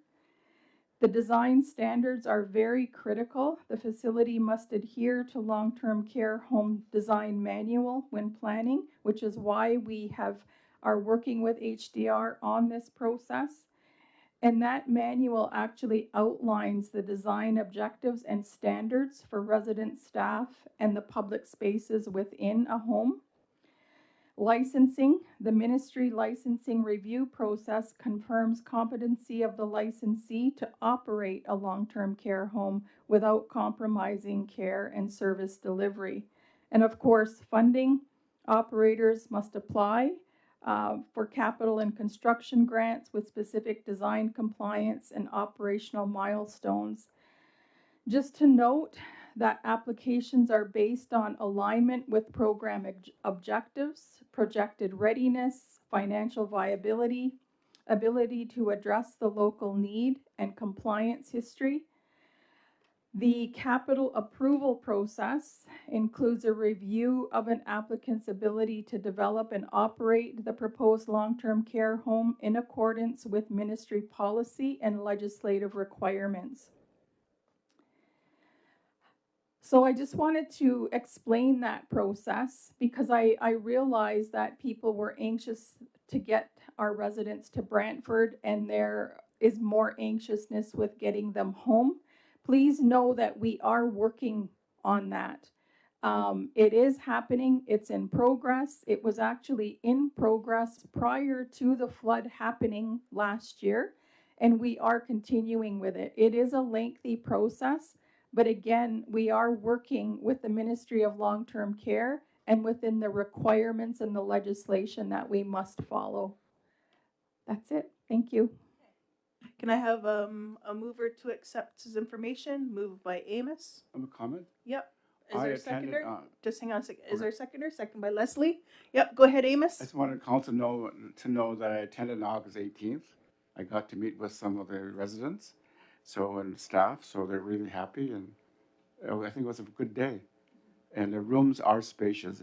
The design standards are very critical. The facility must adhere to long-term care home design manual when planning, which is why we are working with HDR on this process. And that manual actually outlines the design objectives and standards for resident staff and the public spaces within a home. Licensing, the ministry licensing review process confirms competency of the licensee to operate a long-term care home without compromising care and service delivery. And of course, funding, operators must apply for capital and construction grants with specific design compliance and operational milestones. Just to note that applications are based on alignment with program objectives, projected readiness, financial viability, ability to address the local need, and compliance history. The capital approval process includes a review of an applicant's ability to develop and operate the proposed long-term care home in accordance with ministry policy and legislative requirements. So I just wanted to explain that process because I realized that people were anxious to get our residents to Brantford, and there is more anxiousness with getting them home. Please know that we are working on that. It is happening. It's in progress. It was actually in progress prior to the flood happening last year, and we are continuing with it. It is a lengthy process. But again, we are working with the Ministry of Long-Term Care and within the requirements and the legislation that we must follow. That's it. Thank you. Can I have a mover to accept his information? Moved by Amos. I have a comment. Yep. Is I there a attended, seconder? Just hang on a second. Is okay. there a seconder? Second by Leslie. Yep. Go ahead, I Amos. just wanted council to know that I attended on August 18th. I got to meet with some of the residents, and staff, so they're really happy, and I think it was a good day. And the rooms are spacious.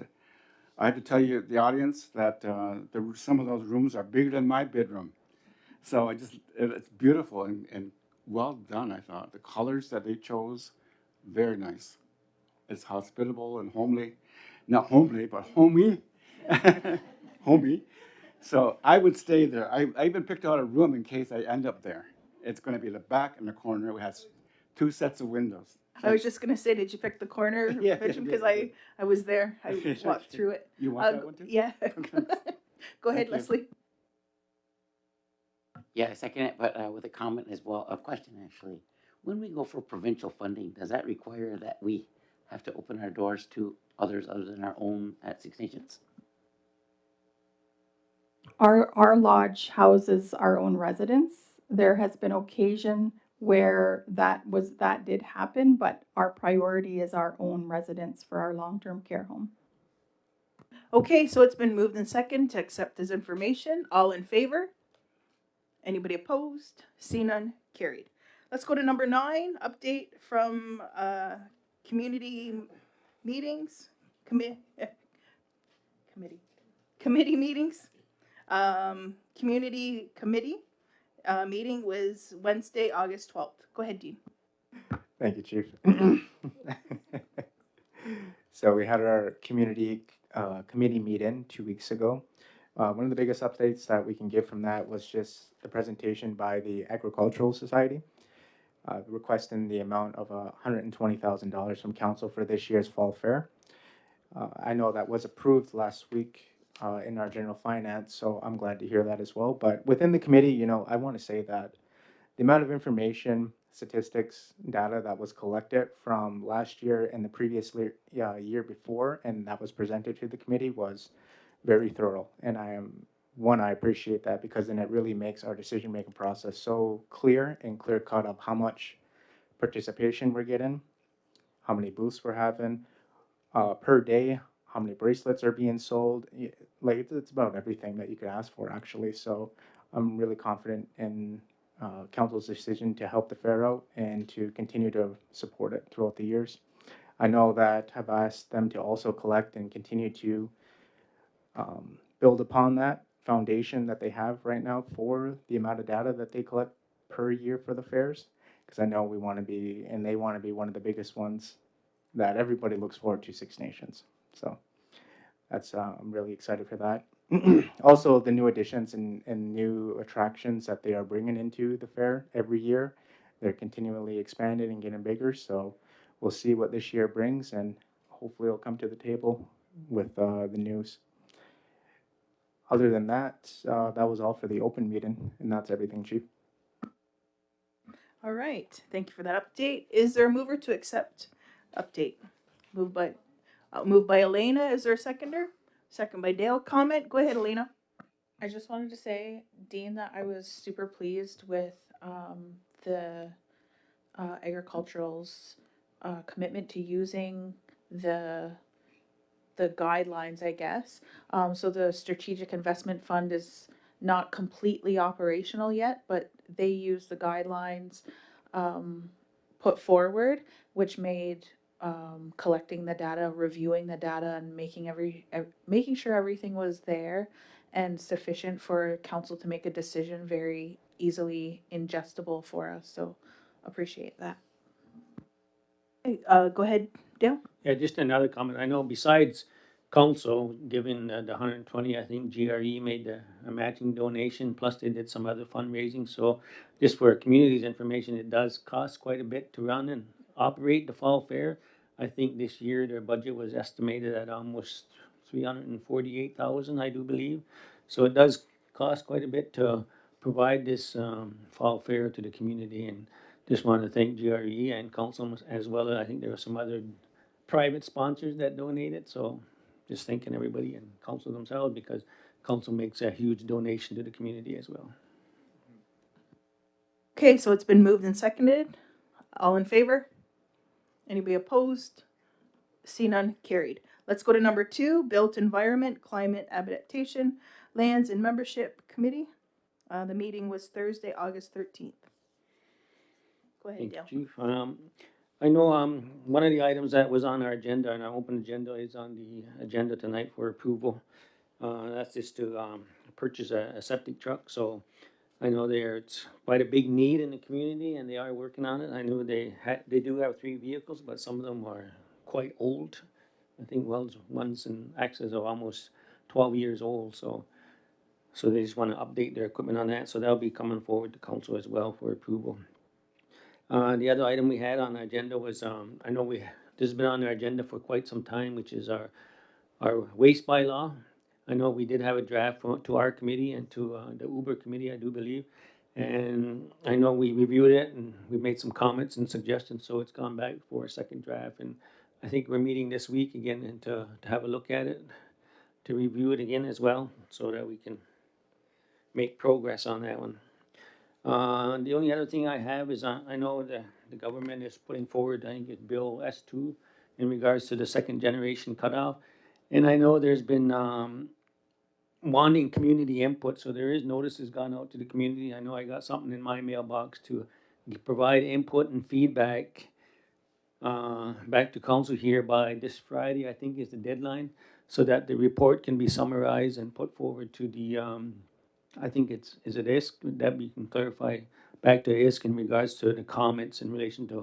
I have to tell you, the audience, that some of those rooms are bigger than my bedroom. So it's beautiful and well done, I thought. The colors that they chose, very nice. It's hospitable and homely. Not homely, but homey. Homey. So I would stay there. I even picked out a room in case I end up there. It's going to be the back and the corner. It has 2 sets of windows. I was just gonna say, did you pick the corner Yeah, bedroom? yeah, Because yeah. I was there. I walked through it. You want that one too? Yeah. Go ahead, Thank you. Leslie. Yeah, I second it, but with a comment as well, a question actually. When we go for provincial funding, does that require that we have to open our doors to others other than our own at Six Nations? Our lodge houses our own residents. There has been occasion where that did happen, but our priority is our own residents for our long-term care home. Okay, so it's been moved and second to accept his information. All in favor? Anybody opposed? See none, carried. Let's go to number 9, update from community meetings, committee meetings. Community committee meeting was Wednesday, August 12th. Go ahead, Dean. Thank you, Chief. So we had our community committee meeting 2 weeks ago. One of the biggest updates that we can give from that was just the presentation by the Agricultural Society, requesting the amount of $120,000 from council for this year's fall fair. I know that was approved last week in our general finance, so I'm glad to hear that as well. But within the committee, I want to say that the amount of information, statistics, data that was collected from last year and the previous year before, and that was presented to the committee was very thorough. And I appreciate that, because then it really makes our decision-making process so clear and clear-cut of how much participation we're getting, how many booths we're having, per day, how many bracelets are being sold. Like, it's about everything that you could ask for, actually. So I'm really confident in council's decision to help the fair out and to continue to support it throughout the years. I know that I've asked them to also collect and continue to build upon that foundation that they have right now for the amount of data that they collect per year for the fairs, because I know we want to be, and they want to be, one of the biggest ones that everybody looks forward to, Six Nations. So that's I'm really excited for that. Also, the new additions and new attractions that they are bringing into the fair every year, they're continually expanding and getting bigger. So we'll see what this year brings, and hopefully it'll come to the table with the news. Other than that, that was all for the open meeting, and that's everything, Chief. All right, thank you for that update. Is there a mover to accept update? Moved by Elena. Is there a seconder? Second by Dale. Comment. Go ahead, Elena. I just wanted to say, Dean, that I was super pleased with the agricultural's commitment to using the the guidelines, I guess. So the strategic investment fund is not completely operational yet, but they use the guidelines put forward, which made collecting the data, reviewing the data, and making sure everything was there and sufficient for council to make a decision very easily ingestible for us. So appreciate that. Hey, go ahead, Dale. Yeah, just another comment. I know besides council giving the 120, I think GRE made a matching donation, plus they did some other fundraising. So just for community's information, it does cost quite a bit to run and operate the fall fair. I think this year their budget was estimated at almost 348,000, I do believe. So it does cost quite a bit to provide this fall fair to the community, and just want to thank GRE and council as well. I think there were some other private sponsors that donated, so just thanking everybody and council themselves, because council makes a huge donation to the community as well. Okay, so it's been moved and seconded. All in favor? Anybody opposed? See none, carried. Let's go to number 2, Built Environment, Climate Adaptation, Lands and Membership Committee. The meeting was Thursday, August 13th. Go ahead, Thank Dale. you, Chief. I know one of the items that was on our agenda, and our open agenda, is on the agenda tonight for approval. That's just to purchase a septic truck. So I know it's quite a big need in the community, and they are working on it. I know they do have 3 vehicles, but some of them are quite old. I think one's in access of almost 12 years old. So they just want to update their equipment on that. So that'll be coming forward to council as well for approval. The other item we had on the agenda was, I know this has been on our agenda for quite some time, which is our waste bylaw. I know we did have a draft to our committee and to the Uber committee, I do believe. And I know we reviewed it and we made some comments and suggestions, so it's gone back for a second draft. And I think we're meeting this week again and to have a look at it, to review it again as well, so that we can make progress on that one. The only other thing I have is I know the government is putting forward, I think it's Bill S2, in regards to the second generation cutoff. And I know there's been wanting community input, so there is notices gone out to the community. I know I got something in my mailbox to provide input and feedback back to council here by this Friday, I think is the deadline, so that the report can be summarized and put forward to the I think is it ISK, that we can clarify back to ISK in regards to the comments in relation to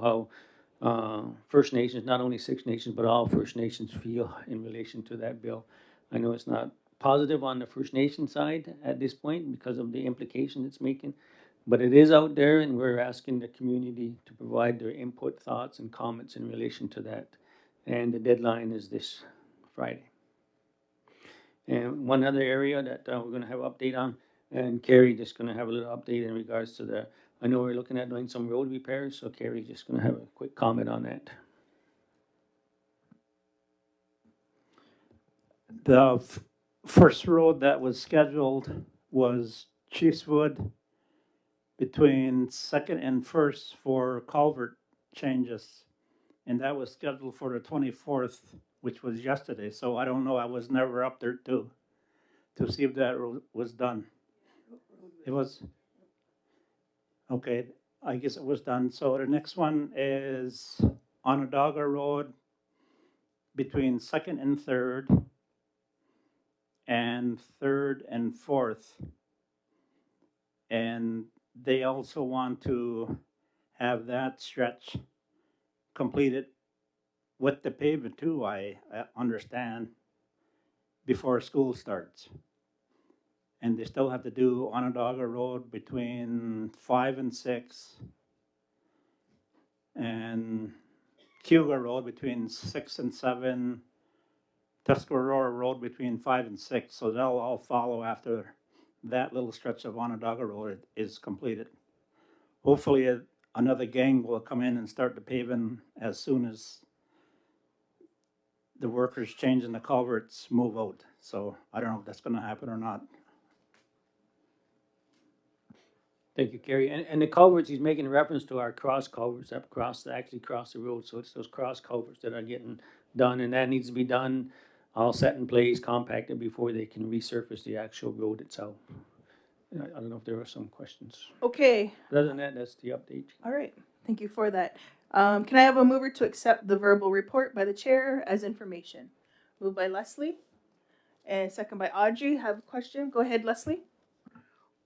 how First Nations, not only Six Nations, but all First Nations feel in relation to that bill. I know it's not positive on the First Nation side at this point because of the implication it's making, but it is out there, and we're asking the community to provide their input, thoughts, and comments in relation to that. And the deadline is this Friday. And one other area that we're going to have an update on, and Carrie just going to have a little update in regards to I know we're looking at doing some road repairs, so Carrie's just going to have a quick comment on that. The first road that was scheduled was Chiefswood between Second and First for culvert changes. And that was scheduled for the 24th, which was yesterday. So I don't know, I was never up there to see if that was done. It was, okay, I guess it was done. So the next one is Onondaga Road between Second and Third, and Third and Fourth. And they also want to have that stretch completed with the pavement too, I understand, before school starts. And they still have to do Onondaga Road between 5 and 6, and Hugo Road between 6 and 7, Tuscarora Road between 5 and 6. So they'll all follow after that little stretch of Onondaga Road is completed. Hopefully, another gang will come in and start the paving as soon as the workers changing the culverts move out. So I don't know if that's gonna happen or not. Thank you, Kerry. And the culverts, he's making reference to our cross culverts that actually cross the road. So it's those cross culverts that are getting done, and that needs to be done, all set in place, compacted before they can resurface the actual road itself. I don't know if there were some questions. Okay, But other than that, that's the update. all right. Thank you for that. Can I have a mover to accept the verbal report by the chair as information? Moved by Leslie and second by Audrey. Have a question? Go ahead, Leslie.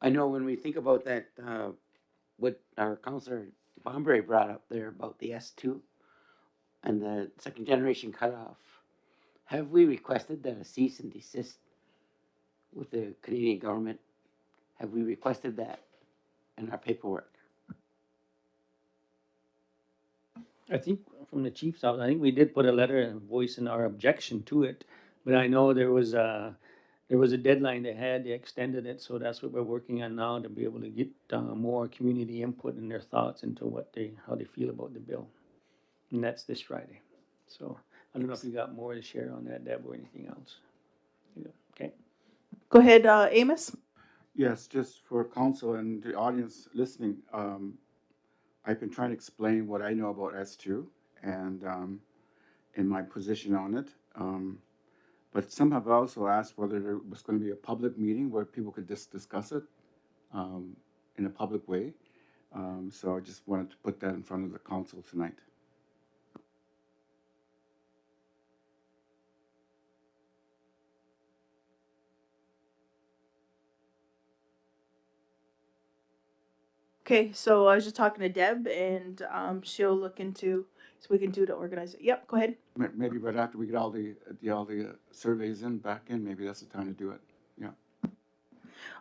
I know when we think about that, what our councillor Bombre brought up there about the S2 and the second generation cutoff, have we requested that a cease and desist with the Canadian government? Have we requested that in our paperwork? I think from the chief's office, I think we did put a letter and voicing our objection to it. But I know there was a deadline they had, they extended it, so that's what we're working on now, to be able to get more community input and their thoughts into how they feel about the bill. And that's this Friday. So I don't know if you got more to share on that, Deb, or anything else. Okay. Go ahead, Amos. Yes, just for council and the audience listening, I've been trying to explain what I know about S2 and in my position on it. But some have also asked whether there was going to be a public meeting where people could just discuss it in a public way. So I just wanted to put that in front of the council tonight. Okay, so I was just talking to Deb, and she'll look into so we can do to organize it. Yep, go ahead. Maybe right after we get all the surveys back in, maybe that's the time to do it. Yeah.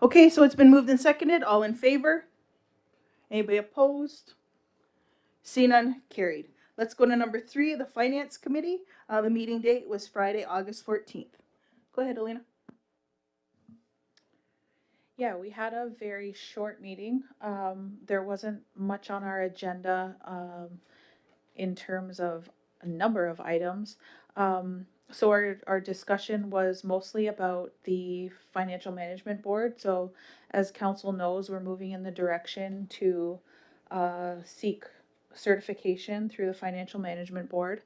Okay, so it's been moved and seconded. All in favor? Anybody opposed? Seeing none, carried. Let's go to number 3, the Finance Committee. The meeting date was Friday, August 14th. Go ahead, Elena. Yeah, we had a very short meeting. There wasn't much on our agenda in terms of a number of items. So our discussion was mostly about the Financial Management Board. So as council knows, we're moving in the direction to seek certification through the Financial Management Board.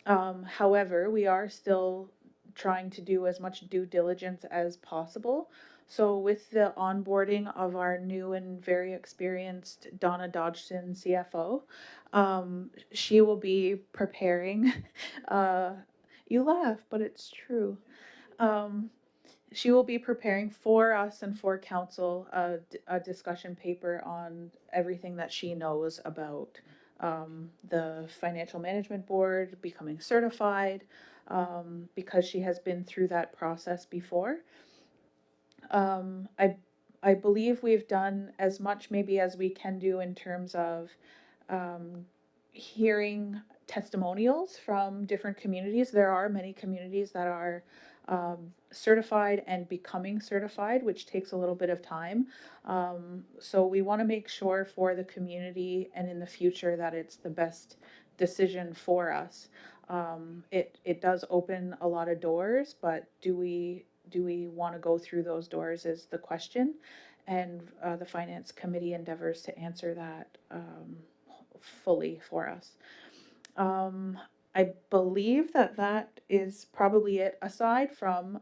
However, we are still trying to do as much due diligence as possible. So with the onboarding of our new and very experienced Donna Dodgson CFO, she will be preparing, you laugh, but it's true. She will be preparing for us and for council a discussion paper on everything that she knows about the Financial Management Board, becoming certified, because she has been through that process before. I believe we've done as much maybe as we can do in terms of hearing testimonials from different communities. There are many communities that are certified and becoming certified, which takes a little bit of time. So we want to make sure for the community and in the future that it's the best decision for us. It does open a lot of doors, but do we want to go through those doors is the question, and the Finance Committee endeavors to answer that fully for us. I believe that is probably it, aside from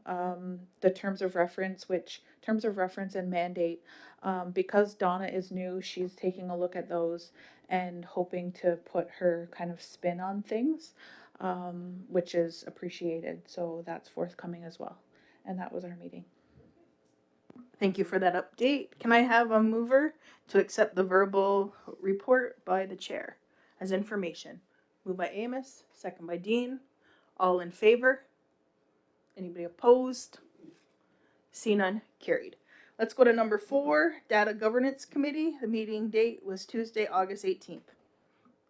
the terms of reference and mandate. Because Donna is new, she's taking a look at those and hoping to put her kind of spin on things, which is appreciated. So that's forthcoming as well. And that was our meeting. Thank you for that update. Can I have a mover to accept the verbal report by the chair as information? Moved by Amos, second by Dean. All in favor? Anybody opposed? See none, carried. Let's go to number 4, Data Governance Committee. The meeting date was Tuesday, August 18th.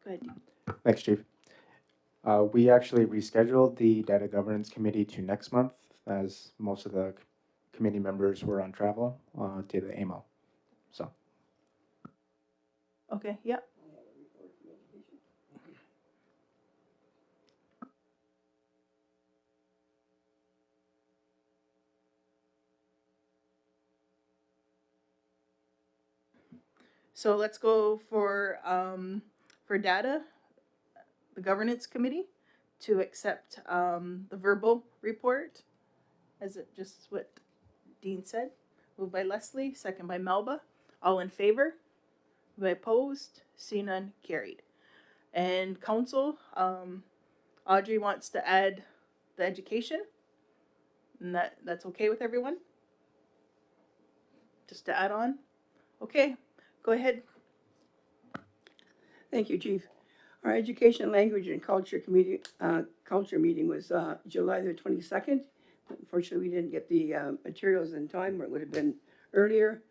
Go ahead, Dean. Thanks, Chief. We actually rescheduled the Data Governance Committee to next month as most of the committee members were on travel to the AMO. So, Okay, yeah. So let's go for data, the governance committee, to accept the verbal report, as it just what Dean said. Moved by Leslie, second by Melba. All in favor? By opposed? See none, carried. And council, Audrey wants to add the education, and that's okay with everyone? Just to add on? Okay, go ahead. Thank you, Chief. Our Education, Language, and Culture Committee, culture meeting was July the 22nd. Unfortunately, we didn't get the materials in time, or it would have been earlier.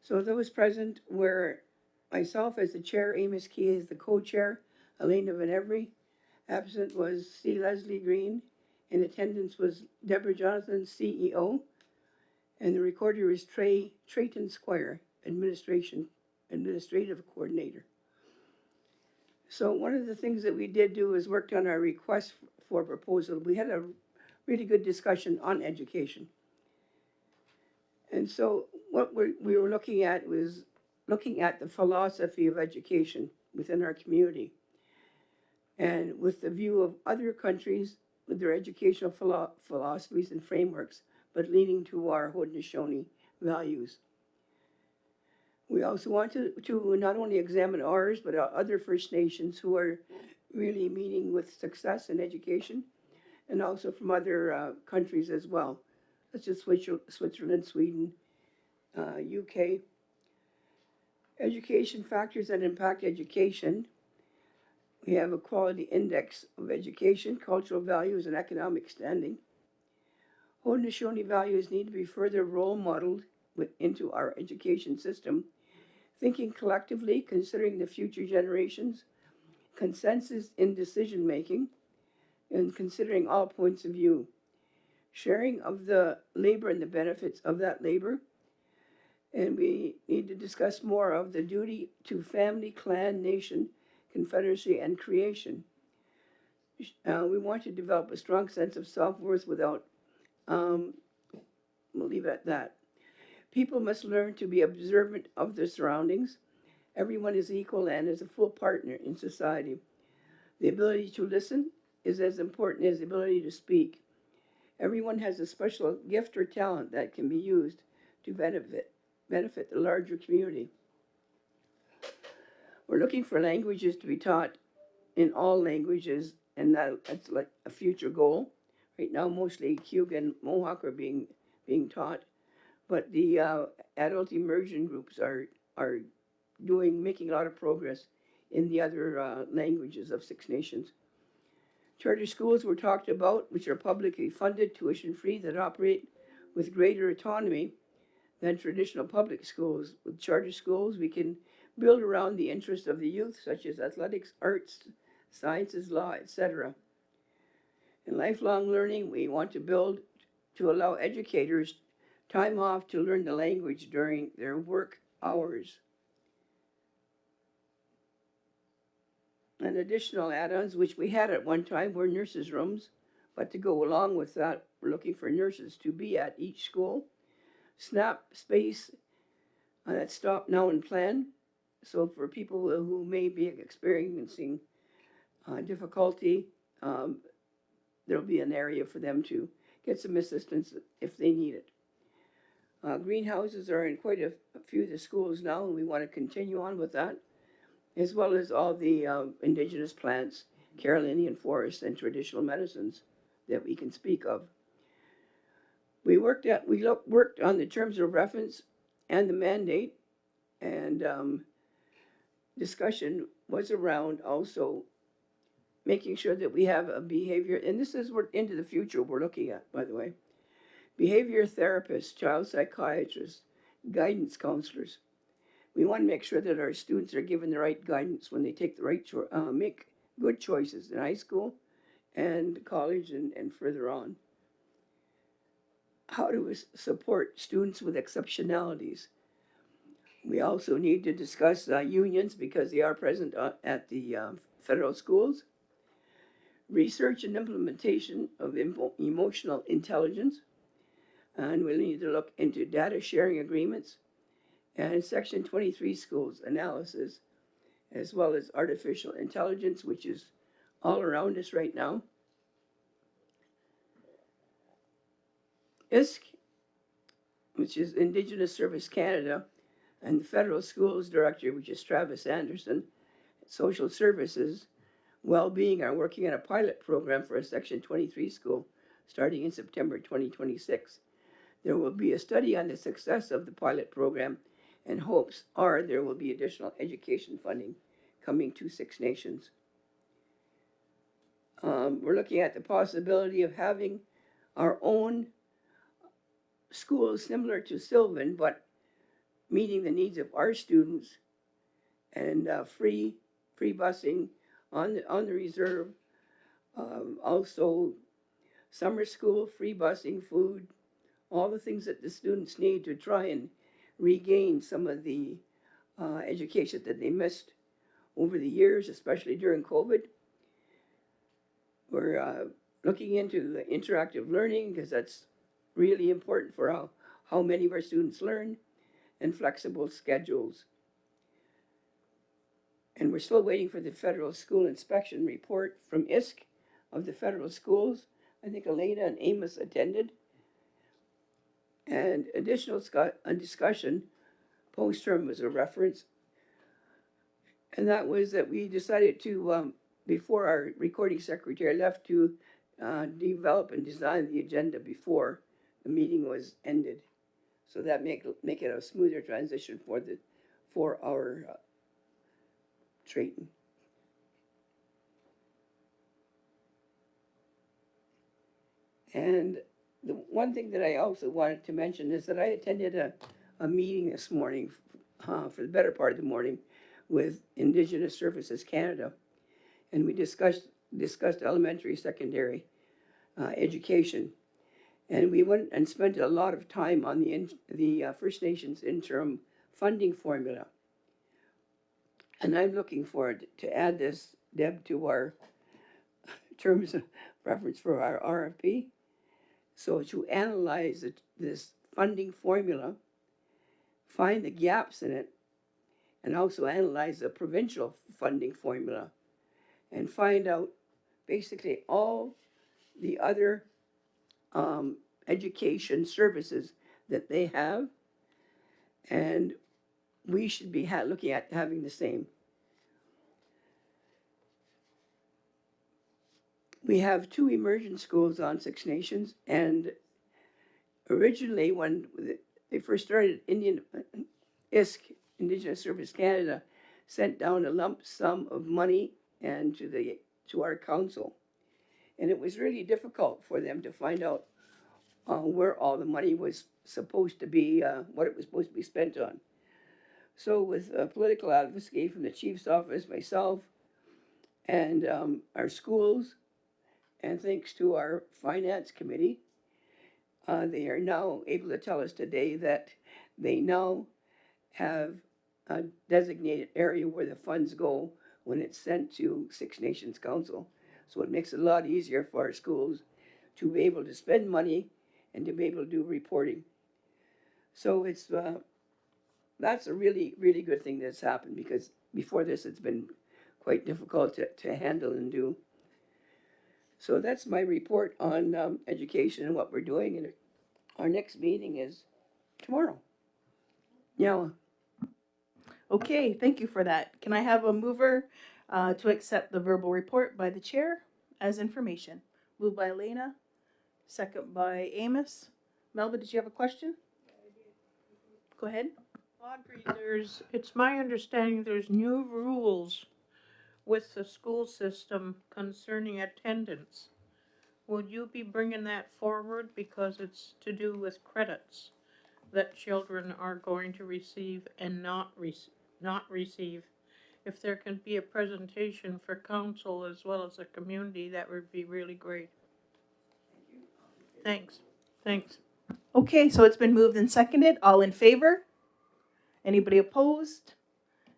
So those present were myself as the chair, Amos Key as the co-chair, Elena Van Every. Absent was C. Leslie Green. In attendance was Deborah Jonathan, CEO. And the recorder is Trayton Squire, administrative coordinator. So one of the things that we did do is worked on our request for proposal. We had a really good discussion on education. And so what we were looking at was looking at the philosophy of education within our community. And with the view of other countries with their educational philosophies and frameworks, but leaning to our Haudenosaunee values. We also want to not only examine ours, but other First Nations who are really meeting with success in education, and also from other countries as well, such as Switzerland, Sweden, UK. Education factors that impact education. We have a quality index of education, cultural values, and economic standing. Haudenosaunee values need to be further role modeled into our education system, thinking collectively, considering the future generations, consensus in decision making, and considering all points of view, sharing of the labor and the benefits of that labor. And we need to discuss more of the duty to family, clan, nation, confederacy, and creation. We want to develop a strong sense of self-worth without, we'll leave it at that. People must learn to be observant of their surroundings. Everyone is equal and is a full partner in society. The ability to listen is as important as the ability to speak. Everyone has a special gift or talent that can be used to benefit the larger community. We're looking for languages to be taught in all languages, and that's like a future goal. Right now, mostly Cuyuga and Mohawk are being taught, but the adult immersion groups are making a lot of progress in the other languages of Six Nations. Charter schools were talked about, which are publicly funded, tuition-free, that operate with greater autonomy than traditional public schools. With charter schools, we can build around the interests of the youth, such as athletics, arts, sciences, law, etc. In lifelong learning, we want to build to allow educators time off to learn the language during their work hours. And additional add-ons, which we had at one time, were nurses' rooms, but to go along with that, we're looking for nurses to be at each school. SNAP space, that's stop now and plan. So for people who may be experiencing difficulty, there'll be an area for them to get some assistance if they need it. Greenhouses are in quite a few of the schools now, and we want to continue on with that, as well as all the indigenous plants, Carolinian forests, and traditional medicines that we can speak of. We worked on the terms of reference and the mandate, and discussion was around also making sure that we have a behavior, and this is into the future we're looking at, by the way. Behavior therapists, child psychiatrists, guidance counselors. We want to make sure that our students are given the right guidance when they take the right make good choices in high school and college and further on. How to support students with exceptionalities. We also need to discuss unions because they are present at the federal schools. Research and implementation of emotional intelligence. And we'll need to look into data sharing agreements and Section 23 schools analysis, as well as artificial intelligence, which is all around us right now. ISC, which is Indigenous Service Canada, and the Federal Schools Director, which is Travis Anderson, Social Services, Wellbeing are working on a pilot program for a Section 23 school starting in September 2026. There will be a study on the success of the pilot program, and hopes are there will be additional education funding coming to Six Nations. We're looking at the possibility of having our own schools similar to Sylvan, but meeting the needs of our students, and free busing on the reserve. Also, summer school, free busing, food, all the things that the students need to try and regain some of the education that they missed over the years, especially during COVID. We're looking into interactive learning because that's really important for how many of our students learn, and flexible schedules. And we're still waiting for the federal school inspection report from ISC of the federal schools. I think Elena and Amos attended. And additional discussion, post-term was a reference. And that was that we decided to, before our recording secretary left, to develop and design the agenda before the meeting was ended. So that make it a smoother transition for our Trayton. And the one thing that I also wanted to mention is that I attended a meeting this morning, for the better part of the morning, with Indigenous Services Canada, and we discussed elementary, secondary education, and we went and spent a lot of time on the First Nations interim funding formula. And I'm looking forward to add this, Deb, to our terms of reference for our RFP. So to analyze this funding formula, find the gaps in it, and also analyze the provincial funding formula, and find out basically all the other education services that they have, and we should be looking at having the same. We have 2 immersion schools on Six Nations, and originally when they first started, ISC, Indigenous Service Canada, sent down a lump sum of money and to our council, and it was really difficult for them to find out where all the money was supposed to be, what it was supposed to be spent on. So with political advocacy from the chief's office, myself, and our schools, and thanks to our finance committee, they are now able to tell us today that they now have a designated area where the funds go when it's sent to Six Nations Council. So it makes it a lot easier for our schools to be able to spend money and to be able to do reporting. So it's that's a really, really good thing that's happened, because before this it's been quite difficult to handle and do. So that's my report on education and what we're doing, and our next meeting is tomorrow. Yeah. Okay, thank you for that. Can I have a mover to accept the verbal report by the chair as information? Moved by Elena, second by Amos. Melba, did you have a question? Go ahead. Audrey, it's my understanding there's new rules with the school system concerning attendance. Will you be bringing that forward, because it's to do with credits? that children are going to receive and not receive. If there can be a presentation for council as well as the community, that would be really great. Thanks. Thanks. Okay, so it's been moved and seconded. All in favor? Anybody opposed?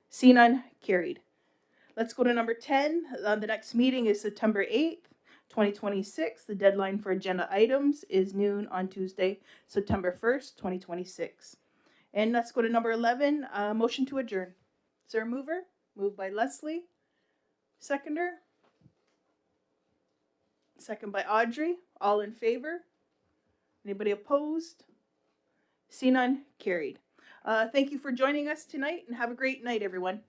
See none, carried. Let's go to number 10. The next meeting is September 8th, 2026. The deadline for agenda items is noon on Tuesday, September 1st, 2026. And let's go to number 11, motion to adjourn. Is there a mover? Moved by Leslie. Seconder? Second by Audrey. All in favor? Anybody opposed? See none, carried. Thank you for joining us tonight and have a great night, everyone.